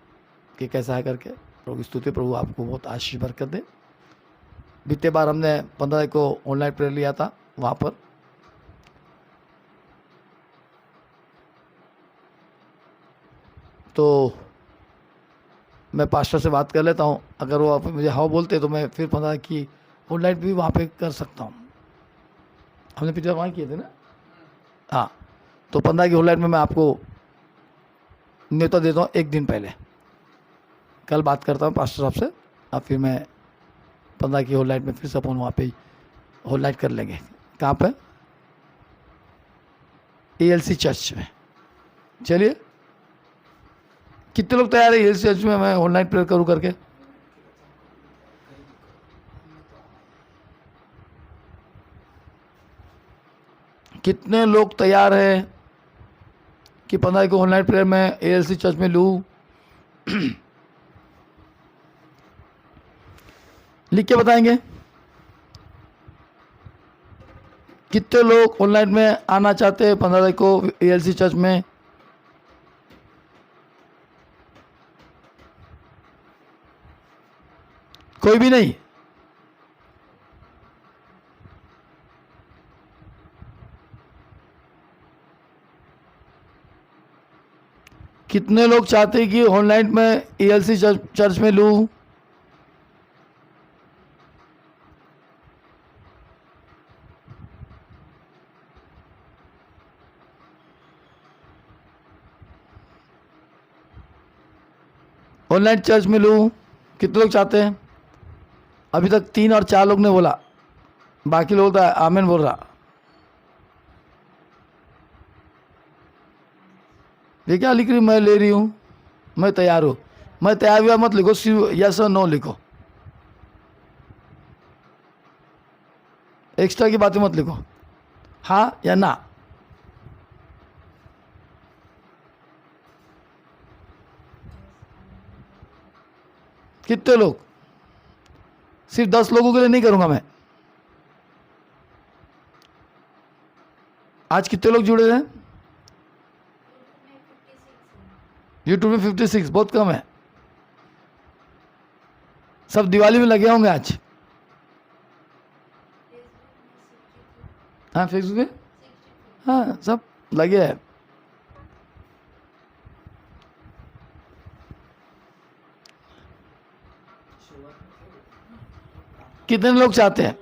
कि कैसा है करके। प्रभु स्तुति, प्रभु आपको बहुत आशीष बरकत दे। बीते बार हमने 15 तारीख को ऑनलाइन प्रेयर लिया था, वहाँ पर तो मैं पास्टर से बात कर लेता हूँ। अगर वो आप मुझे हाँ बोलते तो मैं फिर 15 की ऑनलाइन भी वहाँ पे कर सकता हूँ। हमने पिछले वहाँ किए थे ना, हाँ। तो 15 की ऑनलाइन में मैं आपको न्योता देता हूँ एक दिन पहले। कल बात करता हूँ पास्टर साहब से, अब फिर मैं 15 की ऑनलाइन में फिर से अपन वहाँ पे ऑनलाइन कर लेंगे। कहाँ पे? ALC चर्च में। चलिए, कितने लोग तैयार है ALC चर्च में मैं ऑनलाइन प्रेयर करूँ करके? कितने लोग तैयार हैं कि 15 को ऑनलाइन प्रेयर में ALC चर्च में लूँ? लिख के बताएंगे कितने लोग ऑनलाइन में आना चाहते हैं 15 को ALC चर्च में। कोई भी नहीं? कितने लोग चाहते हैं कि ऑनलाइन में ALC चर्च में लूँ? ऑनलाइन चर्च में लूँ? कितने लोग चाहते हैं? अभी तक 3 और 4 लोग ने बोला, बाकी लोग तो आमीन बोल रहा। ये क्या लिख रही? मैं ले रही हूँ, मैं तैयार हूँ। मैं तैयार हुआ मत लिखो, सिर्फ यस और नो लिखो, एक्स्ट्रा की बातें मत लिखो, हाँ या ना। कितने लोग? सिर्फ 10 लोगों के लिए नहीं करूंगा मैं। आज कितने लोग जुड़े हैं? यूट्यूब में 56, बहुत कम है। सब दिवाली में लगे होंगे आज। हाँ, फेसबुक में, हाँ सब लगे हैं। कितने लोग चाहते हैं?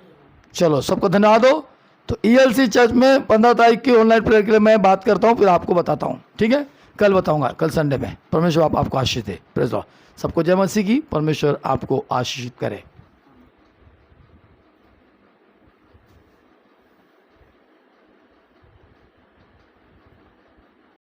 चलो, सबको धन्यवाद हो। तो ALC चर्च में 15 तारीख की ऑनलाइन प्रेयर के लिए मैं बात करता हूँ, फिर आपको बताता हूँ, ठीक है? कल बताऊंगा, कल संडे में। परमेश्वर आपको आशीष दे। Praise Lord. सबको जय मसीह की। परमेश्वर आपको आशीषित करे।